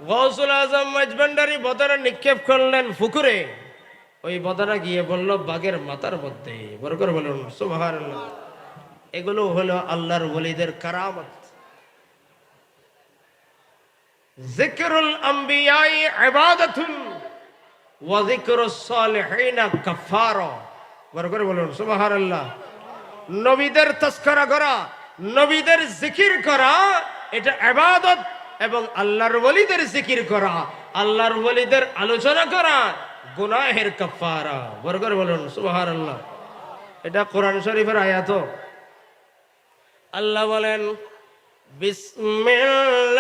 গৌসুল আজম মাইজভান্ডারি বদনা নিক্ষেপ করলেন পুকুরে। ওই বদনা গিয়ে বলল বাঘের মাথার মধ্যে। বড় করে বলুন সুবহানাল্লাহ। এগুলো হলো আল্লাহর ওয়ালিদের কারামত। যিকরুল আম্বিয়াই ইবাদাতুন ওয়া যিকরুস সালিহিনা কাফারা। বড় করে বলুন সুবহানাল্লাহ। নবীদের তাযকিরা করা, নবীদের জিকির করা, এটা ইবাদত, এবং আল্লাহর ওয়ালিদের জিকির করা, আল্লাহর ওয়ালিদের আলোচনা করা গুনাহের কাফারা। বড় করে বলুন সুবহানাল্লাহ। এটা কোরআন শরীফের আয়াত। আল্লাহ বলেন, বিসমিল্লাহির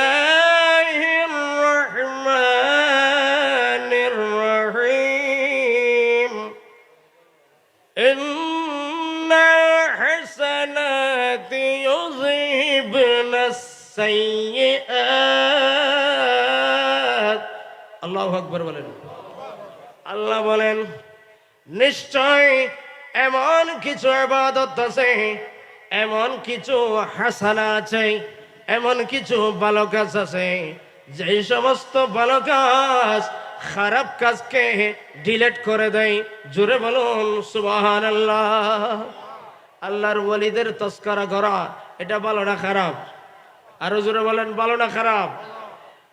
রহমানির রহিম, ইন্নাল হাসানাতি ইউযহিবনাস সাইয়্যাত। আল্লাহু আকবার বলেন। আল্লাহ বলেন, নিশ্চয় এমন কিছু ইবাদত আছে, এমন কিছু হাসানা আছে, এমন কিছু ভালো কাজ আছে, যে সমস্ত ভালো কাজ খারাপ কাজকে ডিলিট করে দেয়। জোরে বলুন সুবহানাল্লাহ। আল্লাহর ওয়ালিদের তস্করা করা এটা ভালো না খারাপ? আরো জোরে বলেন, ভালো না খারাপ?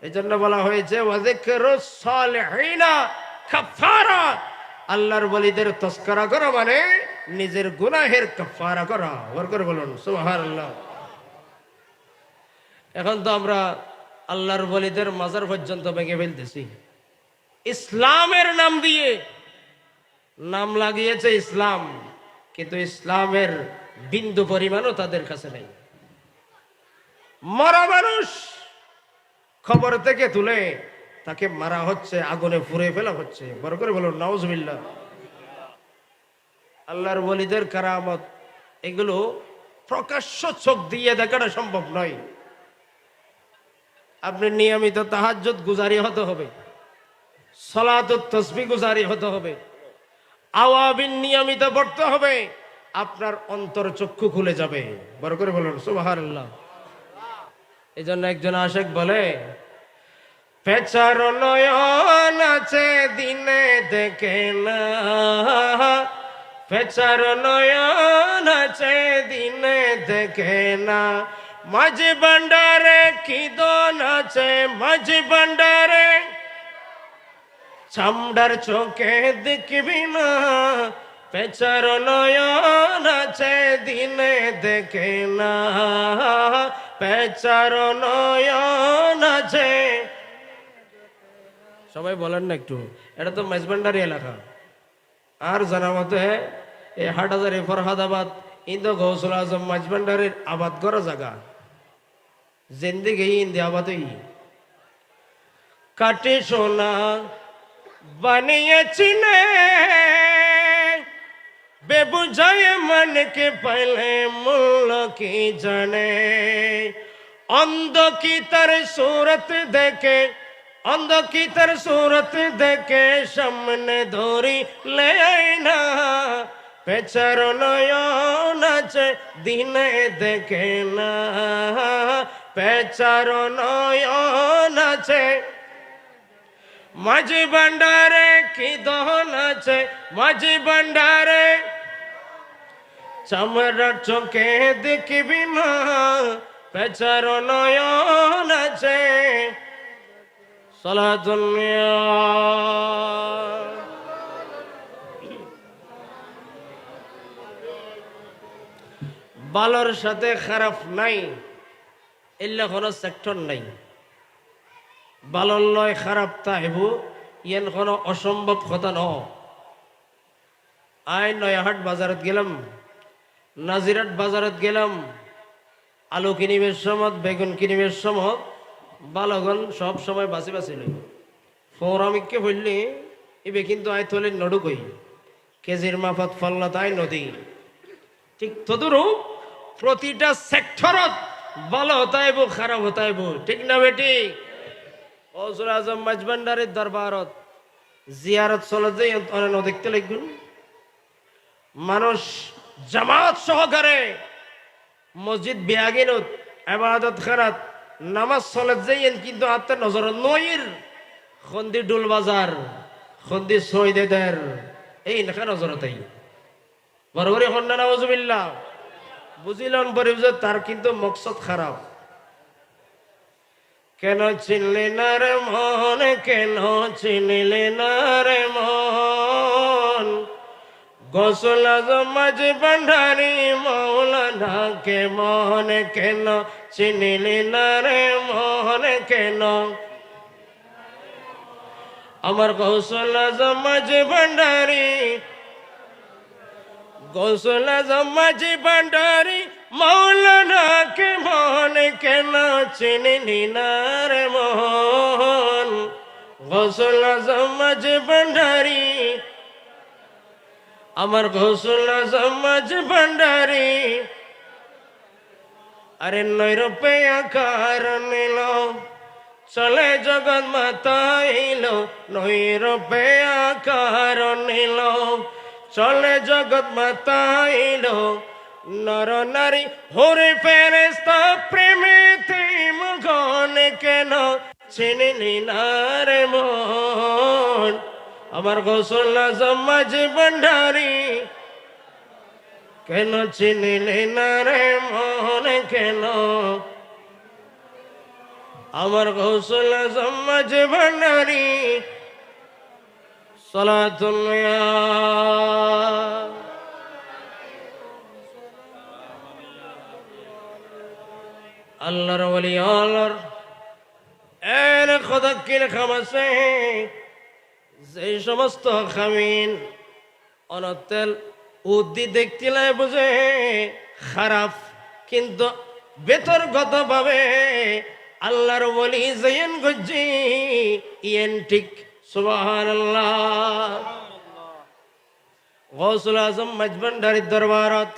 এই জন্য বলা হয়েছে ওয়াযিকরুস সালিহিনা কাফারা। আল্লাহর ওয়ালিদের তস্করা করা মানে নিজের গুনাহের কাফারা করা। ওর করে বলুন সুবহানাল্লাহ। এখন তো আমরা আল্লাহর ওয়ালিদের মাজার পর্যন্ত ভেঙে ফেলতেছি ইসলামের নাম দিয়ে। নাম লাগিয়েছে ইসলাম, কিন্তু ইসলামের বিন্দু পরিমাণও তাদের কাছে নেই। মরা মানুষ খবর থেকে তুলে তাকে মারা হচ্ছে, আগুনে পুড়ে ফেলা হচ্ছে। বড় করে বলুন নাউজুবিল্লাহ। আল্লাহর ওয়ালিদের কারামত এগুলো প্রকাশ্য চোখ দিয়ে দেখাটা সম্ভব নয়। আপনি নিয়মিত তাহাজ্জুদ গুজারি হতে হবে, সালাতুত তাসবিহ গুজারি হতে হবে, আওয়াবিন নিয়মিত পড়তে হবে, আপনার অন্তর চক্ষু খুলে যাবে। বড় করে বলুন সুবহানাল্লাহ। এই জন্য একজন আশেক বলে, পেঁচার নয়ন আছে দিনে দেখে না, পেঁচার নয়ন আছে দিনে দেখে না, মাঝি ভান্ডারে কি দন আছে, মাঝি ভান্ডারে চামড়ার চোখে দেখবি না, পেঁচার নয়ন আছে দিনে দেখে না, পেঁচার নয়ন আছে। সবাই বলেন না একটু, এটা তো মাঝবান্ডারি এলাকা। আর জানা মতে এই হাটহাজারি ফরহাদাবাদ ইন্দো গৌসুল আজম মাঝবান্ডারির আবাদ করা জায়গা। জিন্দিগি ইন্দি আবাদই কাটে সোনা বানিয়েছি নে, বেবুঝায় মন के पहले मूल की जाने, अंध की तरह सूरत देखे, अंध की तरह सूरत देखे सामने धोरी ले आईना, पेचार नयन আছে দিনে দেখে না, পেচার নয়ন আছে, মাঝি ভান্ডারে কি দহন আছে, মাঝি ভান্ডারে চামড়ার চোখে দেখবি না, পেচার নয়ন আছে। সালাতুল্লাহ। ভালোর সাথে খারাপ নাই, এল্লা কোনো সেক্টর নাই। ভালোর লয় খারাপ তাইব ইয়েন কোনো অসম্ভব কথা ন। আই নয়াহাট বাজারত গেলাম, নাজিরাট বাজারত গেলাম, আলু কিনিবের সময়, বেগুন কিনিবের সময় বালগন সব সময় বাঁচি বাঁচি লই। পৌরামিককে বললি এবে কিন্তু আই তোলে নডুকই কেজির মাফত ফল্লা তাই নদী। ঠিক তদুরূপ প্রতিটা সেক্টরত ভালো হতাইব খারাপ হতাইব, ঠিক না বেটি? গৌসুল আজম মাঝবান্ডারির দরবারত জিয়ারত চলে যাই অনেক দেখতে লাগবেন। মানুষ জামাত সহকারে মসজিদ বিয়াগিনত ইবাদত খারাত নামাজ চলে যাইয়েন, কিন্তু আত্মার নজর নইর খন্দি ডুল বাজার, খন্দি সৈদেদের এই লেখা নজরতাই বরাবরই হন্না নাউজুবিল্লাহ। বুঝিলেন পরে তার কিন্তু মকসদ খারাপ। কেন চিনলে না রে মন, কেন চিনলে না রে মন, গৌসুল আজম মাঝি ভান্ডারি মৌলানা কে মন, কেন চিনলে না রে মন, কেন আমার গৌসুল আজম মাঝি ভান্ডারি, গৌসুল আজম মাঝি ভান্ডারি মৌলানা কে মন, কেন চিনলি না রে মন, গৌসুল আজম মাঝি ভান্ডারি, আমার গৌসুল আজম মাঝি ভান্ডারি। আরে 9 রুপয়া কার নিল, চলে জগৎ মাতা এলো, 9 রুপয়া কার নিল, চলে জগৎ মাতা এলো, নর নারী হরে ফেরেশতা প্রেমেতে মগন, কেন চিনলি না রে মন, আমার গৌসুল আজম মাঝি ভান্ডারি। কেন চিনিলি না রে মন কেন আমার গৌসুল আজম মাঝে ভান্ডারি সালাতুন আল্লাহর ওলি আল্লাহর এর খোদাক্কির খামাসে যে সমস্ত খামিন অনতেল উদ্দি দেখতিলে বুঝে খারাপ কিন্তু বেতর্গত ভাবে আল্লাহর ওলি জয়ন গজ্জি ইয়েন ঠিক সুবহানাল্লাহ। গৌসুল আজম মাঝভান্ডারির দরবারত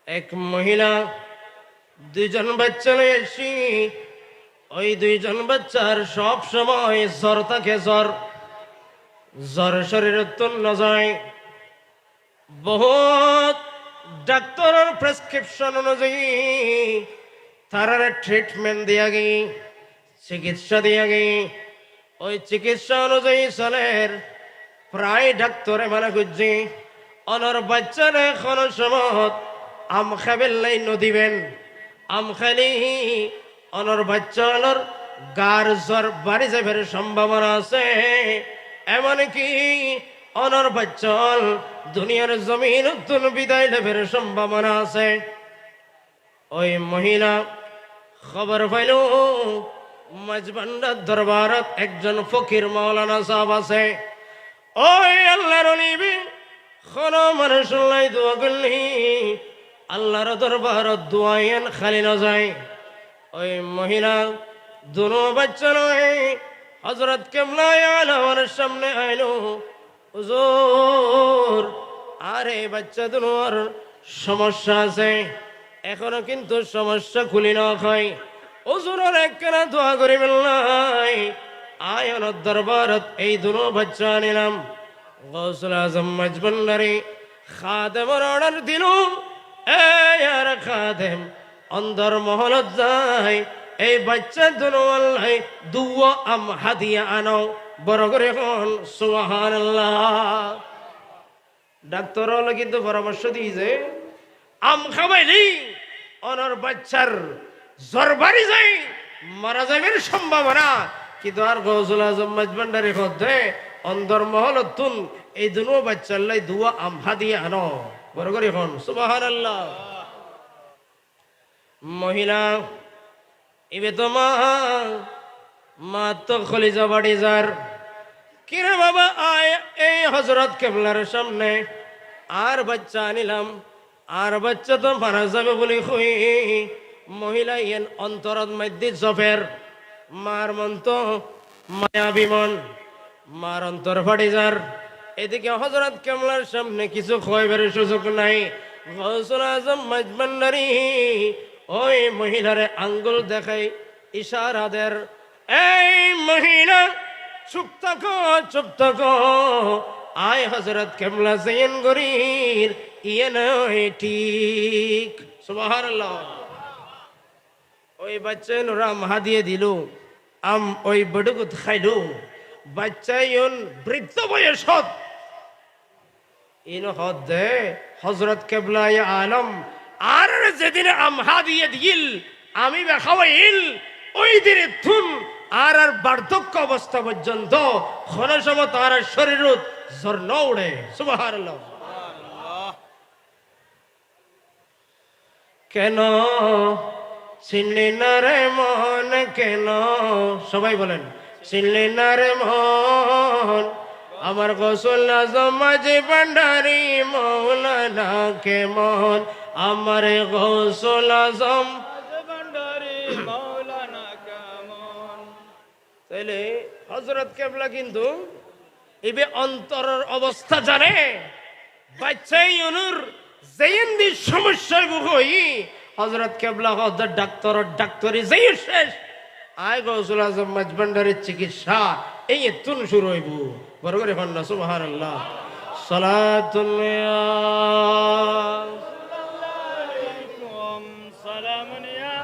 এক মহিলা দুইজন বাচ্চা লয়ে আসি। ওই দুইজন বাচ্চার সব সময় জ্বর থাকে, জ্বর জ্বর শরীরে তুন্ন যায়। বহুত ডাক্তারের প্রেসক্রিপশন অনুযায়ী তারা ট্রিটমেন্ট দিয়া গই, চিকিৎসা দিয়া গই। ওই চিকিৎসা অনুযায়ী চলের প্রায় ডাক্তারে মানে খুঁজছি অনর বাচ্চার এখন সমত আম খাবেল্লাই নদিবেন। আম খালি অনর বাচ্চা অনর গার জ্বর বাড়ি যাবার সম্ভাবনা আছে। এমনকি অনর বাচ্চল দুনিয়ার জমিন তুন বিদায় লেবের সম্ভাবনা আছে। ওই মহিলা খবর পাইল মাঝভান্ডার দরবারত একজন ফকির মাওলানা সাহেব আছে। ওই আল্লাহর নিবি কোন মানুষ দোয়া করলি আল্লাহর দরবারত দোয়াইন খালি না যায়। ওই মহিলা দুনো বাচ্চা নয় হযরত কিবলা আলার সামনে আইলো, হুজুর আরে বাচ্চা দুনোর সমস্যা আছে, এখনো কিন্তু সমস্যা খুলি না হয়। হুজুরের একখানা দোয়া করিবেন নাই। আয়নের দরবারত এই দুনো বাচ্চা নিলাম। গৌসুল আজম মাঝভান্ডারি খাদেমের অর্ডার দিল, আর খাদেম অন্দর মহলত যায় এই বাচ্চা দুনো আল্লাহ দুয়া আম হাদিয়া আনো বড় করে এখন সুবহানাল্লাহ। ডাক্তার হলো কিন্তু পরামর্শ দিয়েছে আম খাবাইলি অনর বাচ্চার জ্বর বাড়ি যায়, মারা যাবের সম্ভাবনা। কিন্তু আর গৌসুল আজম মাঝভান্ডারি খদ্দে অন্দর মহলত তুন এই দুনো বাচ্চার লাই দুয়া আম হাদিয়া আনো বড় করে এখন সুবহানাল্লাহ। মহিলা ইবে তো মা তো খলিজা বাড়ি যার কিরে বাবা আয় এই হযরত কিবলার সামনে আর বাচ্চা আনিলাম, আর বাচ্চা তো মারা যাবে বলে কই। মহিলা ইয়েন অন্তরত মধ্যে জফের মার মন তো মায়াবী মন, মার অন্তর ফাটি যার। এদিকে হযরত কিবলার সামনে কিছু খোয়াইবার সুযোগ নাই। গৌসুল আজম মাঝভান্ডারি ওই মহিলারে আঙ্গুল দেখাই ইশারা দের, এই মহিলা চুপ থাকো চুপ থাকো, আয় হযরত কিবলা জয়ন গরির ইয়ে নয় ঠিক সুবহানাল্লাহ। ওই বাচ্চা রাম হাদিয়ে দিল, আম ওই বড়গুত খাইলো। বাচ্চা ইন বৃদ্ধ বয়সত ইন হদে হযরত কিবলা আলম আর যেদিন আম হাদিয়ে দিল আমি খাওয়াইল ওই দিনে থুন আর আর বার্ধক্য অবস্থা পর্যন্ত কোনো সময় তার শরীরত জ্বর ন উড়ে সুবহানাল্লাহ। কেন চিনলি না রে মন কেন, সবাই বলেন চিনলি না রে মন আমার গৌসুল আজম মাঝভান্ডারি মাওলানা কেমন, আমার গৌসুল আজম মাঝভান্ডারি মাওলানা কেমন। তাইলে হযরত কিবলা কিন্তু ইবে অন্তরের অবস্থা জানে। বাচ্চাই অনুর জেয়েন্দি সমস্যায় ভুগই হযরত কিবলা হযরত ডাক্তারি যেই শেষ আয় গৌসুল আজম মাঝভান্ডারির চিকিৎসা এই তুন শুরু হইব বড় করে হন না সুবহানাল্লাহ। সালাতুন আলাইকুম সালামুন ইয়া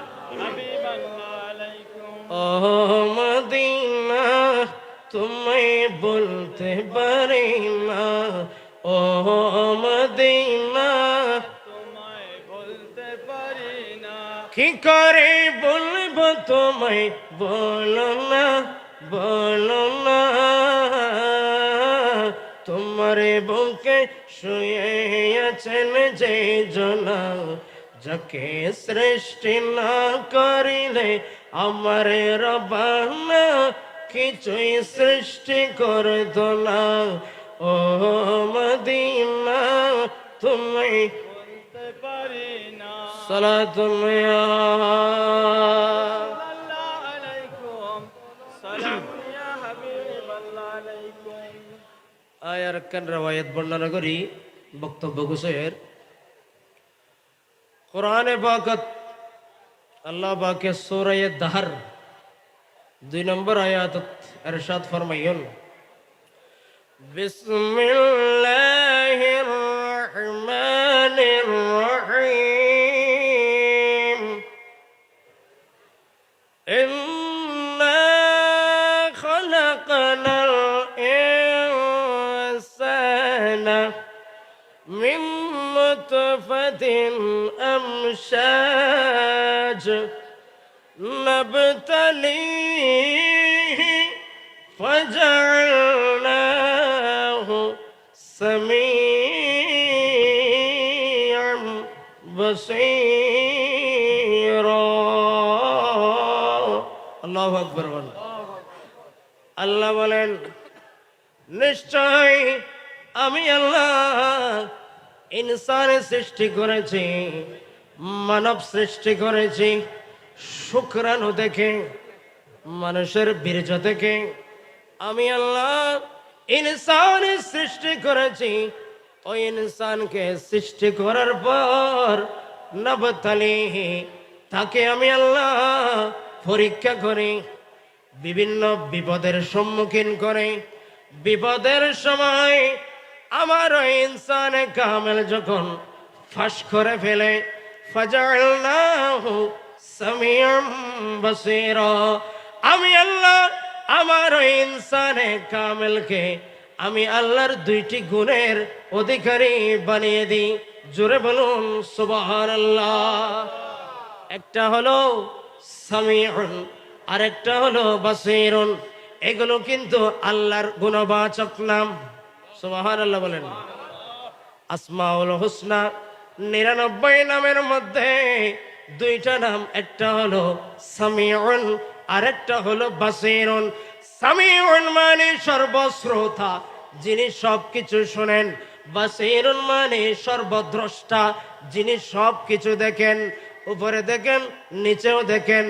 হাবিবাল্লাহ আলাইকুম। ও মদিনা তুমি বলতে পারি না, ও মদিনা করে বলবো তোমায়, বলো না, বলো না। তোমার বুকে শুয়ে আছেন যে জনা, যাকে সৃষ্টি না করিলে আমার রবানা কিছুই সৃষ্টি করত না। ও মদিনা তুমি বলতে পারি না। সালাতুল্লাহ সাল্লাল্লাহু আলাইকুম, সালামুন ইয়া হাবিবাল্লাহ আলাইকুম। আয়ার কান রওয়ায়াত বর্ণনা করি বক্তব্য গুছের। কোরআনে পাকত আল্লাহ পাকে সূরা দাহর 2 নম্বর আয়াতত ইরশাদ ফরমাইন, বিসমিল্লাহির রহমানির রহিম, ইন্না খালাকনাল ইনসানা মিন নুতফাতিন আমশাজ নাবতালিহি ফাজআলনাহু সামিআন বাসীরা। আল্লাহু আকবার। আল্লাহ বলেন, নিশ্চয় আমি আল্লাহ ইনসানের সৃষ্টি করেছি, মানব সৃষ্টি করেছি শুক্রাণু দেখে, মানুষের বীর্য থেকে আমি আল্লাহ ইনসানের সৃষ্টি করেছি। ওই ইনসানকে সৃষ্টি করার পর নবতালিহি তাকে আমি আল্লাহ পরীক্ষা করি, বিভিন্ন বিপদের সম্মুখীন করে। বিপদের সময় আমার ওই ইনসানে কামেল যখন ফাঁস করে ফেলে, ফাজআলনাহু সামিআন বাসীরা, আমি আল্লাহ আমার ওই ইনসানে কামেলকে আমি আল্লাহর 2টি গুণের অধিকারী বানিয়ে দিই। জোরে বলুন সুবহানাল্লাহ। একটা হলো সামিউন, আরেকটা হলো বাসীরুন। এগুলো কিন্তু আল্লাহর গুণবাচক নাম। সুবহানাল্লাহ বলেন। আসমাউল হুসনা 99 নামের মধ্যে 2টা নাম, একটা হলো সামিউন, আরেকটা হলো বাসীরুন। সামিউন মানে সর্বশ্রোতা, যিনি সবকিছু শুনেন। বাসীরুন মানে সর্বদ্রষ্টা, যিনি সবকিছু দেখেন। উপরে দেখেন, নিচেও দেখেন,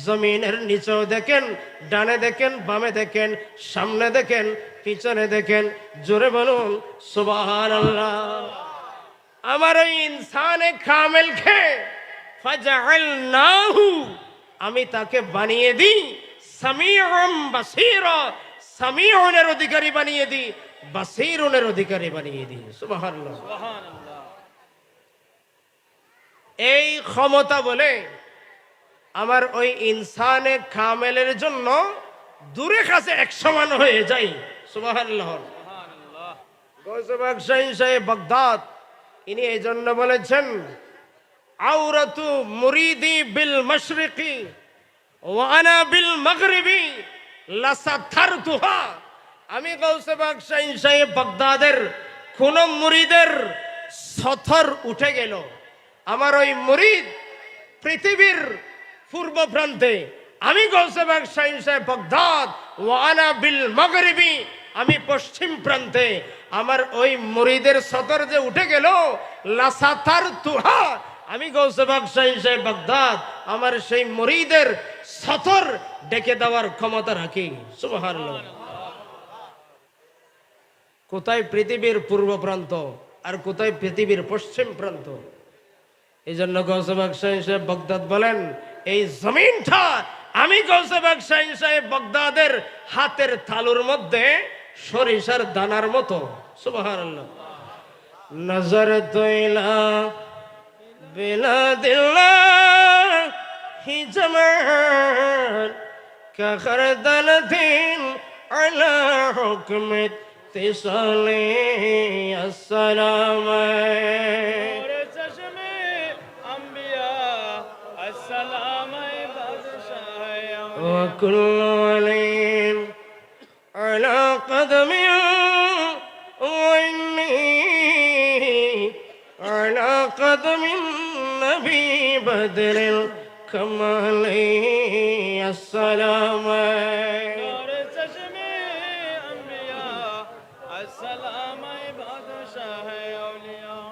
জমিনের নিচেও দেখেন, ডানে দেখেন, বামে দেখেন, সামনে দেখেন, পিছনে দেখেন। জোরে বলুন সুবহানাল্লাহ। আমার ওই ইনসানে কামেল খে ফাজআলনাহু, আমি তাকে বানিয়ে দিই সামিউম বাসীরা, সামিউনের অধিকারী বানিয়ে দিই, বাসীরুনের অধিকারী বানিয়ে দিই। সুবহানাল্লাহ। সুবহানাল্লাহ। এই ক্ষমতা বলে আমার ওই ইনসানে কামেলের জন্য দূরে কাছে এক সমান হয়ে যায়। সুবহানাল্লাহ। সুবহানাল্লাহ। গৌসে পাক শাহী সাহেব বাগদাদ ইনি এই জন্য বলেছেন, আওরাতু মুরিদি বিল মাশরিকি ওয়া আনা বিল মাগরিবি লাসাতারতুহা। আমি গৌসে পাক শাহী সাহেব বাগদাদের কোন মুরিদের সথর উঠে গেল, আমার ওই মুরিদ পৃথিবীর পূর্ব প্রান্তে, আমি গৌসে পাক শাহী সাহেব বাগদাদ ওয়া আনা বিল মাগরিবি, আমি পশ্চিম প্রান্তে, আমার ওই মুরিদের সতর যে উঠে গেল, লাসাতারতুহা, আমি গৌসে পাক শাহী সাহেব বাগদাদ আমার সেই মুরিদের সতর ডেকে দেওয়ার ক্ষমতা রাখি। সুবহানাল্লাহ। কোথায় পৃথিবীর পূর্ব প্রান্ত আর কোথায় পৃথিবীর পশ্চিম প্রান্ত। এই জন্য গৌসে পাক শাহী সাহেব বাগদাদ বলেন, এই জমিনটা আমি গৌসে পাক শাহী সাহেব বাগদাদের হাতের তালুর মধ্যে সরিষার দানার মতো। সুবহানাল্লাহ। নজর তৈলা বিলাদিল্লাহি জামান কাখরদালাতিন আলা হুকমিত তিসালি আসসালাম। চশমে আম্বিয়া আসসালাম وكل عليم على قدم وإني على قدم النبي بدر الكمال السلام نور چشمے انبیاء السلام بادشاہ اولیاء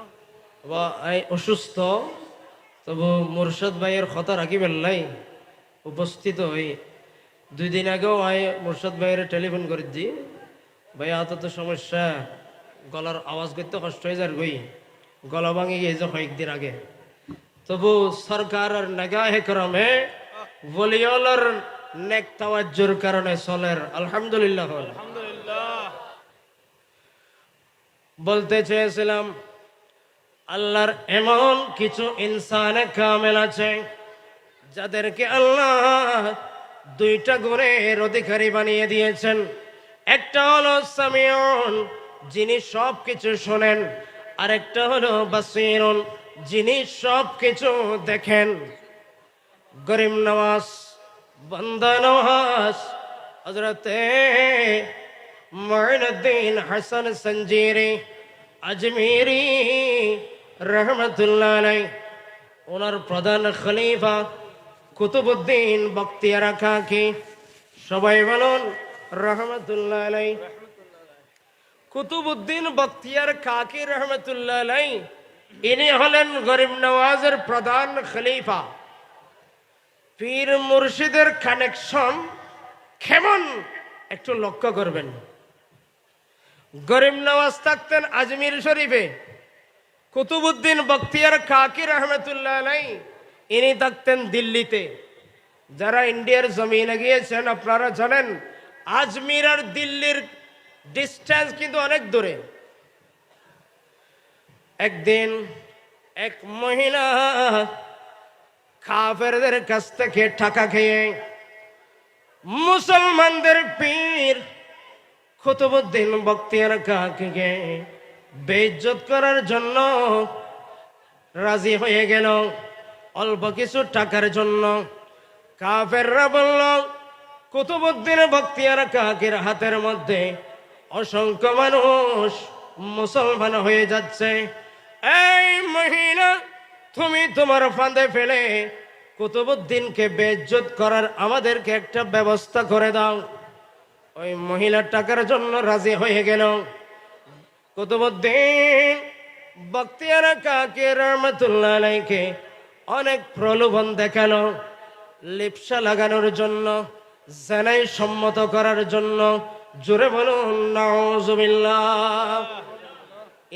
বা এই অসুস্থ তবু মুর্শদ ভাইয়ের কথা রাখিবেন নাই উপস্থিত হই 2 দিন আগেও মুর্শদ ভাইয়ের টেলিফোন করেছি ভাই তো সমস্যা গলার আওয়াজ করতে কষ্ট হয়ে যার গই গলা ভাঙে গিয়েছে কয়েকদিন আগে তবু সরকারের নেগাহে করমে বলিওয়ালার নেক তাওয়াজ্জুর কারণে চলের আলহামদুলিল্লাহ আলহামদুলিল্লাহ বলতে চেয়েছিলাম আল্লাহর এমন কিছু ইনসানে কামেল আছে যাদেরকে আল্লাহ 2টা গুণের অধিকারী বানিয়ে দিয়েছেন একটা হলো সামিউন যিনি সব কিছু শোনেন আরেকটা হলো বাসিরুন যিনি সব কিছু দেখেন গরিব নওয়াজ বান্দা নওয়াজ হযরতে মুঈনুদ্দিন হাসান সঞ্জিরি আজমিরি রহমতুল্লাহ আলাইহি ওনার প্রধান খলিফা কুতুবউদ্দিন বখতিয়ার কাকি সবাই বলুন রহমতুল্লাহ আলাইহি কুতুবউদ্দিন বখতিয়ার কাকি রহমতুল্লাহ আলাইহি ইনি হলেন গরিব নওয়াজের প্রধান খলিফা পীর মুর্শিদের কানেকশন কেমন একটু লক্ষ্য করবেন গরিব নওয়াজ থাকতেন আজমির শরীফে কুতুবউদ্দিন বখতিয়ার কাকি রহমতুল্লাহ আলাইহি ইনি থাকতেন দিল্লিতে যারা ইন্ডিয়ার জমিনে গিয়েছেন আপনারা জানেন আজমির আর দিল্লির ডিস্টেন্স কিন্তু অনেক দূরে একদিন এক মহিলা কাফেরদের কাছ থেকে টাকা খেয়ে মুসলমানদের পীর কুতুবউদ্দিন বখতিয়ার কাকিকে বেইজ্জত করার জন্য রাজি হয়ে গেল অল্প কিছু টাকার জন্য কাফেররা বলল কুতুবউদ্দিন বখতিয়ার কাকির হাতের মধ্যে অসংখ্য মানুষ মুসলমান হয়ে যাচ্ছে এই মহিলা তুমি তোমার ফাঁদে ফেলে কুতুবউদ্দিনকে বেইজ্জত করার আমাদেরকে একটা ব্যবস্থা করে দাও ওই মহিলা টাকার জন্য রাজি হয়ে গেল কুতুবউদ্দিন বখতিয়ার কাকি রহমতুল্লাহ আলাইহিকে অনেক প্রলোভন দেখালো লিপসা লাগানোর জন্য জানাই সম্মত করার জন্য জোরে বলুন নাউজুবিল্লাহ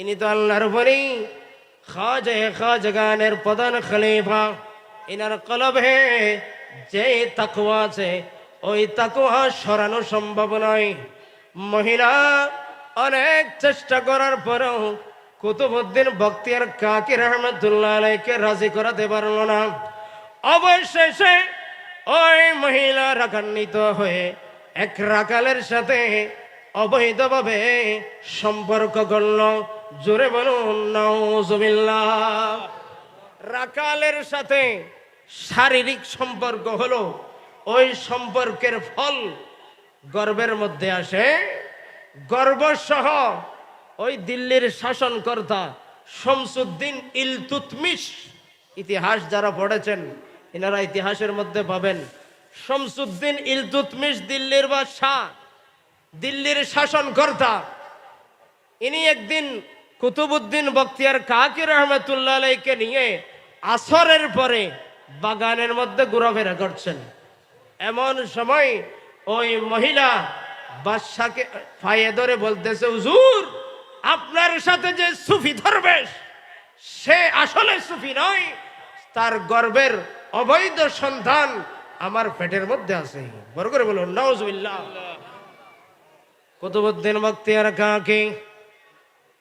ইনি তো আল্লাহর বলি খাজাগানের প্রধান খলিফা ইনার কলবে যে তাকওয়া আছে ওই তাকওয়া সরানো সম্ভব নয় মহিলা অনেক চেষ্টা করার পরেও কুতুবউদ্দিন বখতিয়ার কাকি রহমতুল্লাহ আলাইহিকে রাজি করাতে পারল না অবশেষে ওই মহিলা রাগান্বিত হয়ে এক রাখালের সাথে অবৈধভাবে সম্পর্ক করল জোরে বলুন নাউজুবিল্লাহ রাখালের সাথে শারীরিক সম্পর্ক হলো ওই সম্পর্কের ফল গর্ভের মধ্যে আসে গর্ভসহ ওই দিল্লির শাসনকর্তা শামসুদ্দিন ইলতুৎমিশ ইতিহাস যারা পড়েছেন এনারা ইতিহাসের মধ্যে পাবেন শামসুদ্দিন ইলতুৎমিশ দিল্লির বাদশাহ দিল্লির শাসনকর্তা ইনি একদিন কুতুবউদ্দিন বখতিয়ার কাকি রহমতুল্লাহ আলাইহিকে নিয়ে আসরের পরে বাগানের মধ্যে ঘোরাফেরা করছেন এমন সময় ওই মহিলা বাদশাকে পায়ে ধরে বলতেছে হুজুর আপনার সাথে যে সুফি দরবেশ সে আসলে সুফি নয় তার গর্ভের অবৈধ সন্তান আমার পেটের মধ্যে আছে বড় করে বলুন নাউজুবিল্লাহ কুতুবউদ্দিন বখতিয়ার কাকি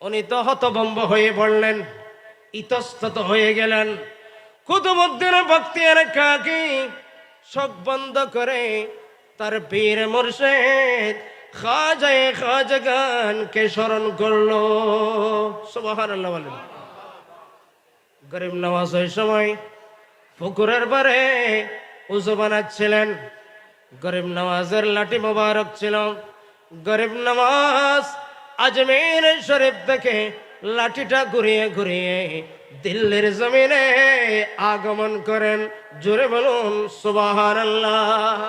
উনি তো হতভম্ব হয়ে পড়লেন ইতস্তত হয়ে গেলেন কুতুবউদ্দিন বখতিয়ার কাকি চোখ বন্ধ করে তার পীর মুর্শিদ খাজাগানকে স্মরণ করলো সুবহানাল্লাহ বলেন গরিব নওয়াজ ওই সময় পুকুরের পারে উজু বানাচ্ছিলেন গরিব নওয়াজের লাঠি মোবারক ছিল। গরিব নওয়াজ আজমির শরীফ থেকে লাঠিটা ঘুরিয়ে ঘুরিয়ে দিল্লির জমিনে আগমন করেন। জোরে বলুন সুবহানাল্লাহ।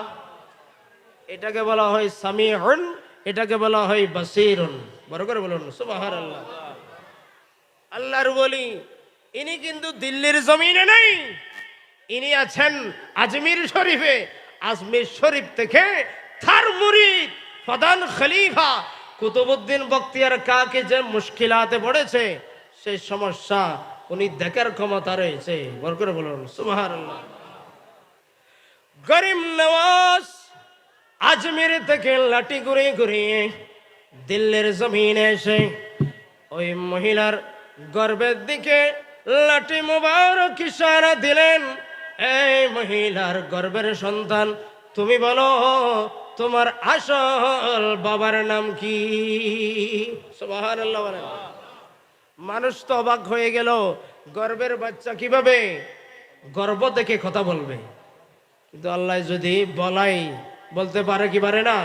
এটাকে বলা হয় সামিউন, এটাকে বলা হয় বাসিরুন। বড় করে বলুন সুবহানাল্লাহ। আল্লাহর ওলি ইনি কিন্তু দিল্লির জমিনে নেই, ইনি আছেন আজমির শরীফে। আজমির শরীফ থেকে তার মুরিদ প্রধান খলিফা কুতুবউদ্দিন বখতিয়ার কাকি যে মুশকিলাতে পড়েছে, সেই সমস্যা উনি দেখার ক্ষমতা রয়েছে। বড় করে বলুন সুবহানাল্লাহ। গরিব নওয়াজ আজমির থেকে লাঠি ঘুরিয়ে ঘুরিয়ে দিল্লির জমিনে এসে ওই মহিলার গর্ভের দিকে লাঠি মুবারক ইশারা দিলেন। এই মহিলার গর্ভের সন্তান, তুমি বলো তোমার আসল বাবার নাম কি? সুবহানাল্লাহ বলেন। মানুষ তো অবাক হয়ে গেল, গর্ভের বাচ্চা কিভাবে গর্ভ দেখে কথা বলবে? কিন্তু আল্লাহ যদি বলাই বলতে পারে কি পারে না?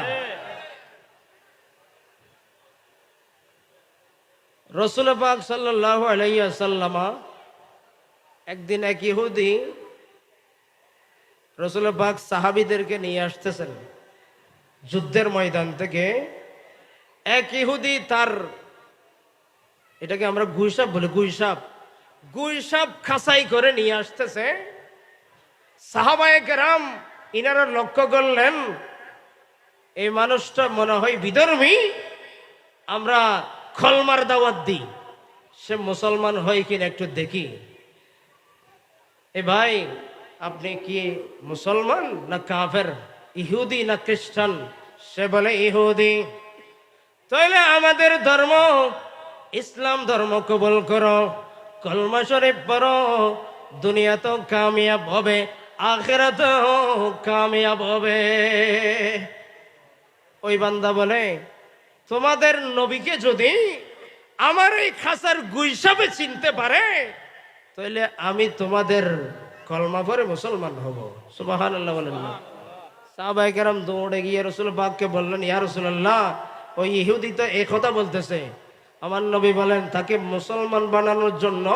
রাসূল পাক সাল্লাল্লাহু আলাইহি ওয়াসাল্লাম একদিন এক ইহুদি রাসূল পাক সাহাবীদেরকে নিয়ে আসতেছেন যুদ্ধের ময়দান থেকে। এক ইহুদি তার, এটাকে আমরা গুইসাপ বলি, গুইসাপ খাসাই করে নিয়ে আসতেছে। সাহাবায়ে কেরাম ইনারা লক্ষ্য করলেন এই মানুষটা মনে হয় বিধর্মী, আমরা খলমার দাওয়াত দিই, সে মুসলমান হয় কিনা একটু দেখি। এ ভাই, আপনি কি মুসলমান না কাফের, ইহুদি না খ্রিস্টান? সে বলে ইহুদি। তাহলে আমাদের ধর্ম ইসলাম ধর্ম কবুল করো, কলমা শরীফ পড়ো, দুনিয়া তো কামিয়াব হবে, আখিরাত কামিয়াব হবে। ওই বান্দা বলে, তোমাদের নবীকে যদি আমার এই খাসার গুইসাবে চিনতে পারে, তাহলে আমি তোমাদের কলমা পড়ে মুসলমান হব। সুবহানাল্লাহ বলেন না? সাহাবায়ে কেরাম দৌড়ে গিয়ে রাসূল পাককে বললেন, ইয়া রাসূলুল্লাহ, ওই ইহুদি তো এই কথা বলতেছে। আমার নবী বলেন, তাকে মুসলমান বানানোর জন্য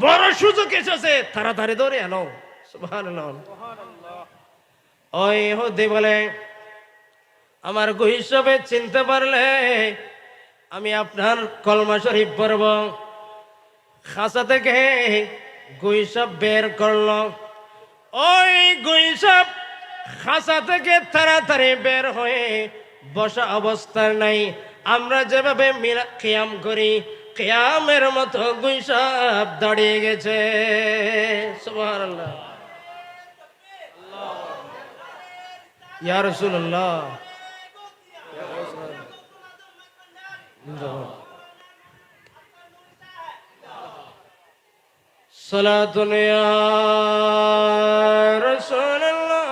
বড় সুযোগ এসেছে, তাড়াতাড়ি ধরে আনো। সুবহানাল্লাহ। ওই ইহুদি বলে, আমার গুইসাবে চিনতে পারলে আমি আপনার কলমা শরীফ পড়ব। খাসা থেকে গুইসাপ বের করলো। ওই গুইসাপ খাসা থেকে তাড়াতাড়ি বের হয়ে বসা অবস্থার নাই। আমরা যেভাবে কিয়াম করি, কিয়ামের মতো গুইসাপ দাঁড়িয়ে গেছে। সুবহানাল্লাহ। ইয়া রাসূলুল্লাহ, সালাতুন ইয়া রাসূলুল্লাহ,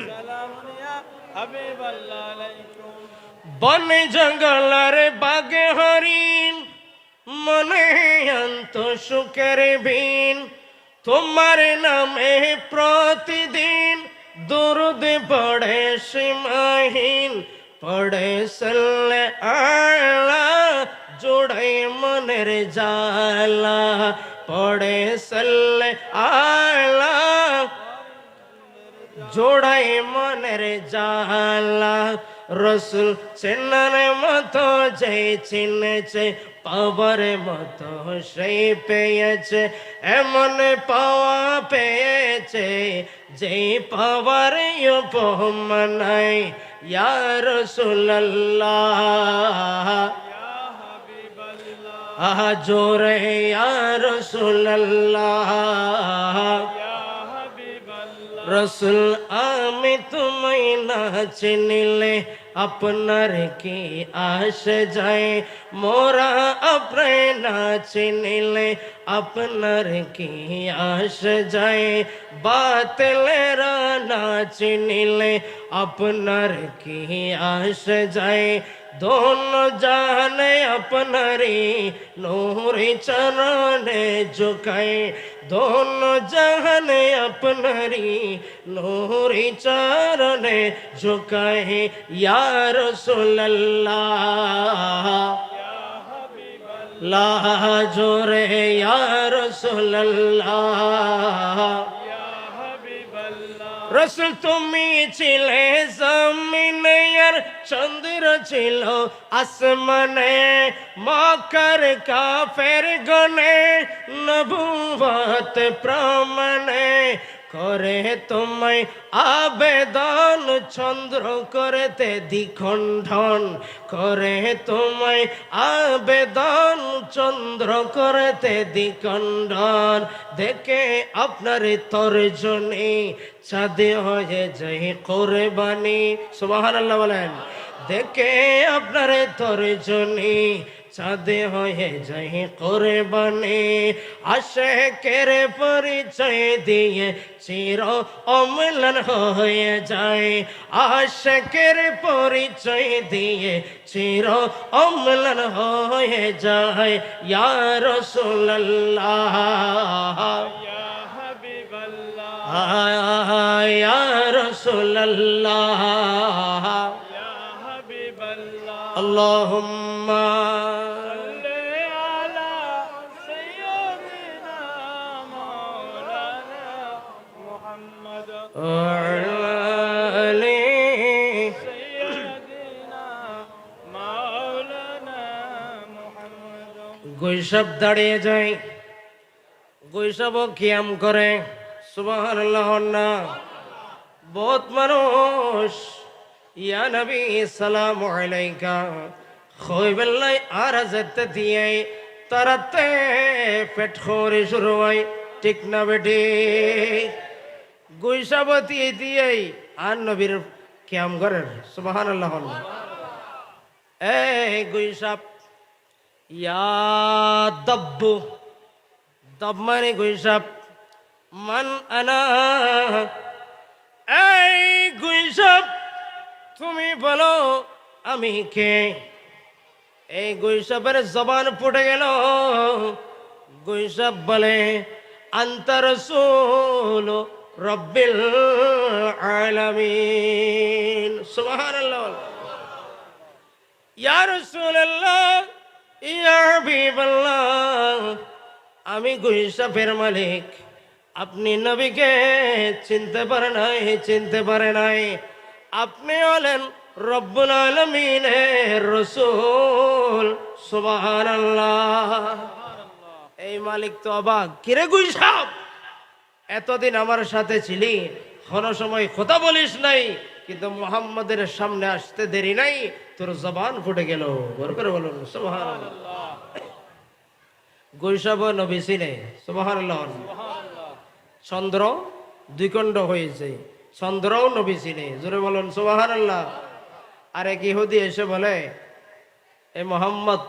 সালামুন ইয়া হাবিবাল্লাহ আলাইকুম। বন জঙ্গলের বাগে হরিণ, মনে অন্ত সুখের বিন, তোমার নামে প্রতিদিন দুরুদ পড়ে সীমাহীন, পড়ে সাল্লে আলা জোড়াই মনের জালা, পড়ে সাল্লে আলা জোড়াই মনের জালা। রসুল চেনার মতো যে চিনেছে, পাওয়ার মতো সেই পেয়েছে, এমন পাওয়া পেয়েছে যে পাওয়ার উপমা নাই। ইয়া রাসূলুল্লাহ, আহা জোরে ইয়া রাসূলুল্লাহ। রসুল আমি তোমায় না চিনিলে আপনার কি আসে যায়, মোরা আপনি না চিনিলে আপনার কি আসে যায়, বাতিলেরা না চিনিলে আপনার কি আসে যায়। दोनों जाने अपनारी नूरी चरणे झुकाए, दोनों जहान अपनरी नूरी चरणे झुकाए या रसूल अल्लाह ला जोरे या रसूल अल्लाह রসুল তুমি ছিলে জমিনে আর চন্দ্র ছিল আসমানে মকর কাফের গনে নবুবত প্রমাণে করে তোমায় আবেদন চন্দ্র করতে দ্বিখণ্ডন করে তোমায় আবেদন চন্দ্র করতে দ্বিখণ্ডন দেখে আপনার তর্জনী চাঁদে হয়ে যায় কোরবানি সুবহানাল্লাহ বলেন দেখে আপনার তর্জনী চাঁদে হয়ে যায় কোরবানি আশিকের পরিচয় দিয়ে চির অম্লান হয়ে যায় আশিকের পরিচয় দিয়ে চির অম্লান হয়ে যায় ইয়া রাসূলুল্লাহ ইয়া রাসূলুল্লাহ আল্লাহুম্মা গৈসব দাঁড়িয়ে যায় গৈসব কিয়াম করে সুবহানাল্লাহ না বহুত মানুষ ইয়া নবী সালামু আলাইকা খয়বেল্লাই আর যেতে দিয়ে তারাতে পেট খোরে শুরু হয় ঠিক না বেটি গৈসাবতী দিয়েই আর নবীর কিয়াম করেন সুবহানাল্লাহ এই গৈসাব ইয়া দব্বু দব মানে গৈসাব মান আনা এই গৈসাব তুমি বলো আমি কে এই গৈসাবের জবান ফুটে গেল গৈসাব বলে আনতা রাসূল রব্বিল আলামিন সুবহানাল্লাহ ইয়া রাসূলুল্লাহ ইয়া হাবিবাল্লাহ আমি গৈসাবের মালিক আপনি নবীকে চিনতে পারে নাই আপনি হলেন রব্বুল আলামিনের রাসূল সুবহানাল্লাহ এই মালিক তো অবাক কিরে গৈসাব এতদিন আমার সাথে ছিলি কোনো সময় কথা বলিস নাই কিন্তু মুহাম্মাদের সামনে আসতে দেরি নাই তোর জবান ফুটে গেল বড় করে বলুন সুবহানাল্লাহ গৈসাব নবী ছিলেন সুবহানাল্লাহ চন্দ্র দ্বিখণ্ড হয়েছে চন্দ্রও নবী ছিলেন জোরে বলুন সুবহানাল্লাহ আর এক ইহুদি এসে বলে এ মুহাম্মদ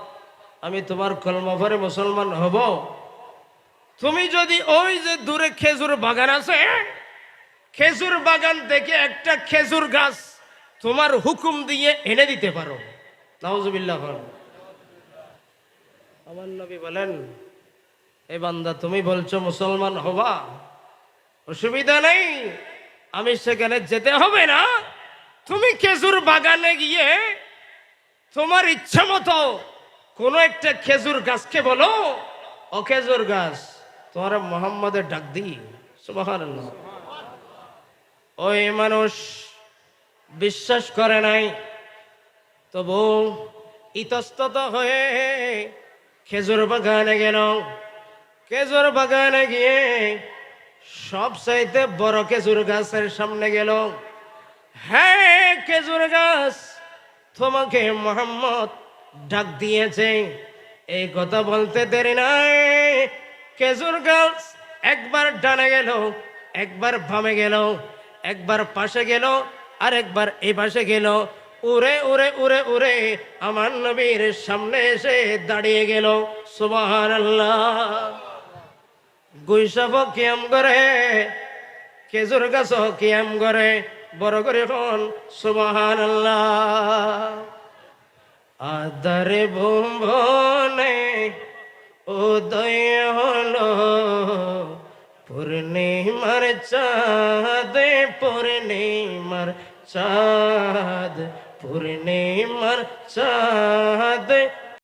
আমি তোমার কলমা পড়ে মুসলমান হব তুমি যদি ওই যে দূরে খেজুর বাগান আছে খেজুর বাগান থেকে একটা খেজুর গাছ তোমার হুকুম দিয়ে এনে দিতে পারো নাউজুবিল্লাহ আমার নবী বলেন এ বান্দা তুমি বলছো মুসলমান হবা অসুবিধা নেই আমি সেখানে যেতে হবে না তুমি খেজুর বাগানে গিয়ে তোমার ইচ্ছা মতো কোন একটা খেজুর গাছকে বলো ও খেজুর গাছ তোমার মুহাম্মাদের ডাক দি সুবহানাল্লাহ ওই মানুষ বিশ্বাস করে নাই তবু ইতস্তত হয়ে খেজুর বাগানে গেল খেজুর বাগানে গিয়ে সব চাইতে বড় খেজুর গাছের সামনে গেল হ্যাঁ খেজুর গাছ তোমাকে মুহাম্মদ ডাক দিয়েছে এই কথা বলতে দেরি নাই খেজুর গাছ একবার ডানে গেল একবার বামে গেল একবার পাশে গেল আর একবার এই পাশে গেল উড়ে উড়ে উড়ে উড়ে আমার নবীর সামনে এসে দাঁড়িয়ে গেল সুবহানাল্লাহ গৈসাব কিয়াম করে খেজুর গাছ কিয়াম করে বড় করে কোন সুবহানাল্লাহ আদারে ভুবনে উদয় হলো পূর্ণিমার চাঁদ পূর্ণিমার চাঁদ পূর্ণিমার চাঁদ